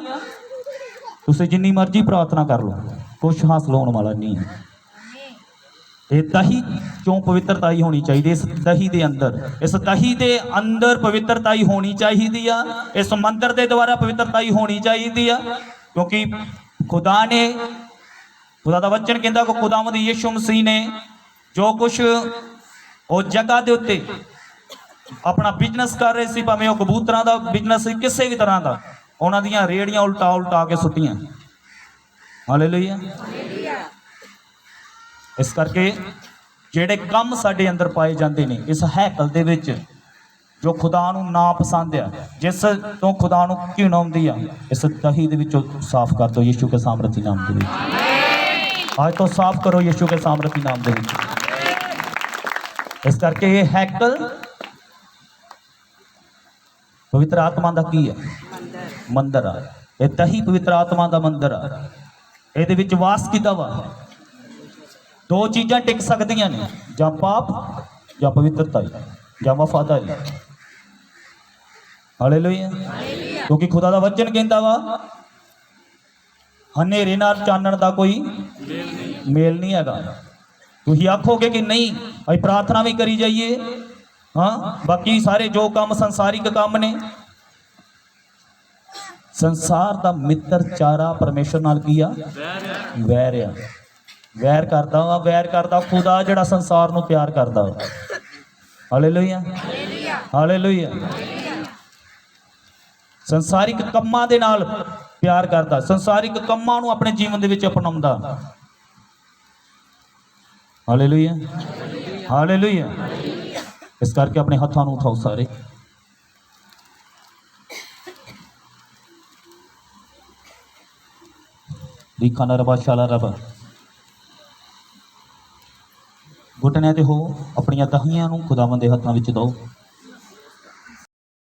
ਤੁਸੀਂ ਜਿੰਨੀ ਮਰਜ਼ੀ ਪ੍ਰਾਰਥਨਾ ਕਰ ਲਓ, ਕੁਛ ਹਾਸਲ ਹੋਣ ਵਾਲਾ ਨਹੀਂ ਹੈ। ਇਹ ਦਹੀ ਚੋਂ ਪਵਿੱਤਰਤਾ ਹੀ ਹੋਣੀ ਚਾਹੀਦੀ। ਇਸ ਦਹੀ ਦੇ ਅੰਦਰ ਪਵਿੱਤਰਤਾ ਹੀ ਹੋਣੀ ਚਾਹੀਦੀ ਆ। ਇਸ ਮੰਦਰ ਦੇ ਦੁਆਰਾ ਪਵਿੱਤਰਤਾ ਹੀ ਹੋਣੀ ਚਾਹੀਦੀ ਆ, ਕਿਉਂਕਿ ਖੁਦਾ ਦਾ ਵਚਨ ਕਹਿੰਦਾ ਕਿ ਖੁਦਾਵੰਦ ਯਿਸੂ ਮਸੀਹ ਨੇ ਜੋ ਕੁਛ ਉਹ ਜਗ੍ਹਾ ਦੇ ਉੱਤੇ ਆਪਣਾ ਬਿਜ਼ਨਸ ਕਰ ਰਹੇ ਸੀ, ਭਾਵੇਂ ਉਹ ਕਬੂਤਰਾਂ ਦਾ ਬਿਜ਼ਨਸ ਸੀ, ਕਿਸੇ ਵੀ ਤਰ੍ਹਾਂ ਦਾ, ਉਹਨਾਂ ਦੀਆਂ ਰੇੜੀਆਂ ਉਲਟਾ ਕੇ ਸੁੱਟੀਆਂ। ਹਾਲੇਲੂਇਆ। ਇਸ ਕਰਕੇ ਜਿਹੜੇ ਕੰਮ ਸਾਡੇ ਅੰਦਰ ਪਾਏ ਜਾਂਦੇ ਨੇ ਇਸ ਹੈਕਲ ਦੇ ਵਿੱਚ, ਜੋ ਖੁਦਾ ਨੂੰ ਨਾ ਪਸੰਦ ਆ, ਜਿਸ ਤੋਂ ਖੁਦਾ ਨੂੰ ਘਿਣ ਆਉਂਦੀ ਆ, ਇਸ ਦਹੀ ਦੇ ਵਿੱਚੋਂ ਸਾਫ਼ ਕਰ ਦਿਓ ਯਿਸੂ ਕੇ ਸਾਮਰਥੀ ਨਾਮ ਦੇ ਵਿੱਚ। ਅੱਜ ਤੋਂ ਸਾਫ਼ ਕਰੋ ਯਿਸੂ ਕੇ ਸਾਮਰਥੀ ਨਾਮ ਦੇ ਵਿੱਚ। ਇਸ ਕਰਕੇ ਇਹ ਹੈਕਲ ਪਵਿੱਤਰ ਆਤਮਾ ਦਾ ਕੀ ਹੈ? ਮੰਦਰ ਆ। ਇਹ ਦਹੀ ਪਵਿੱਤਰ ਆਤਮਾ ਦਾ ਮੰਦਰ ਆ। ਇਹਦੇ ਵਿੱਚ ਵਾਸ ਕੀਤਾ ਵਾ। 2 ਚੀਜ਼ਾਂ ਟਿਕ ਸਕਦੀਆਂ ਨੇ, ਜਾਂ ਪਾਪ ਜਾਂ ਪਵਿੱਤਰਤਾ ਜਾਂ ਵਫਾਦਾਰੀ। ਹਾਲੇਲੂਇਆ। ਕਿਉਂਕਿ ਖੁਦਾ ਦਾ ਵਚਨ ਕਹਿੰਦਾ ਵਾ ਹਨੇਰੇ ਨਾਲ ਚਾਨਣ ਦਾ ਕੋਈ ਮੇਲ ਨਹੀਂ ਹੈਗਾ। ਤੁਸੀਂ ਆਖੋਗੇ ਕਿ ਨਹੀਂ ਅਸੀਂ ਪ੍ਰਾਰਥਨਾ ਵੀ ਕਰੀ ਜਾਈਏ, ਹਾਂ, ਬਾਕੀ ਸਾਰੇ ਜੋ ਕੰਮ ਸੰਸਾਰਿਕ ਕੰਮ ਨੇ, ਸੰਸਾਰ ਦਾ ਮਿੱਤਰ ਚਾਰਾ ਪਰਮੇਸ਼ਰ ਨਾਲ ਕੀ ਆ? ਵੈਰ ਆ। ਵੈਰ ਕਰਦਾ ਖੁਦਾ ਜਿਹੜਾ ਸੰਸਾਰ ਨੂੰ ਪਿਆਰ ਕਰਦਾ ਵਾ। Hallelujah hallelujah. ਸੰਸਾਰਿਕ ਕੰਮਾਂ ਦੇ ਨਾਲ ਪਿਆਰ ਕਰਦਾ, ਸੰਸਾਰਿਕ ਕੰਮਾਂ ਨੂੰ ਆਪਣੇ ਜੀਵਨ ਦੇ ਵਿੱਚ ਅਪਣਾਉਂਦਾ। Hallelujah hallelujah. ਇਸ ਕਰਕੇ ਆਪਣੇ ਹੱਥਾਂ ਨੂੰ ਉਠਾਓ ਸਾਰੇ। ਰੀਖਾ ਨਾ ਰਬਾ ਸ਼ਾਲਾ ਰਬਾ। ਘੁਟਨਿਆਂ ਤੇ ਹੋ, ਆਪਣੀਆਂ ਦਹੀਆਂ ਨੂੰ ਖੁਦਾਵੰਦ ਦੇ ਹੱਥਾਂ ਵਿੱਚ ਦਿਓ।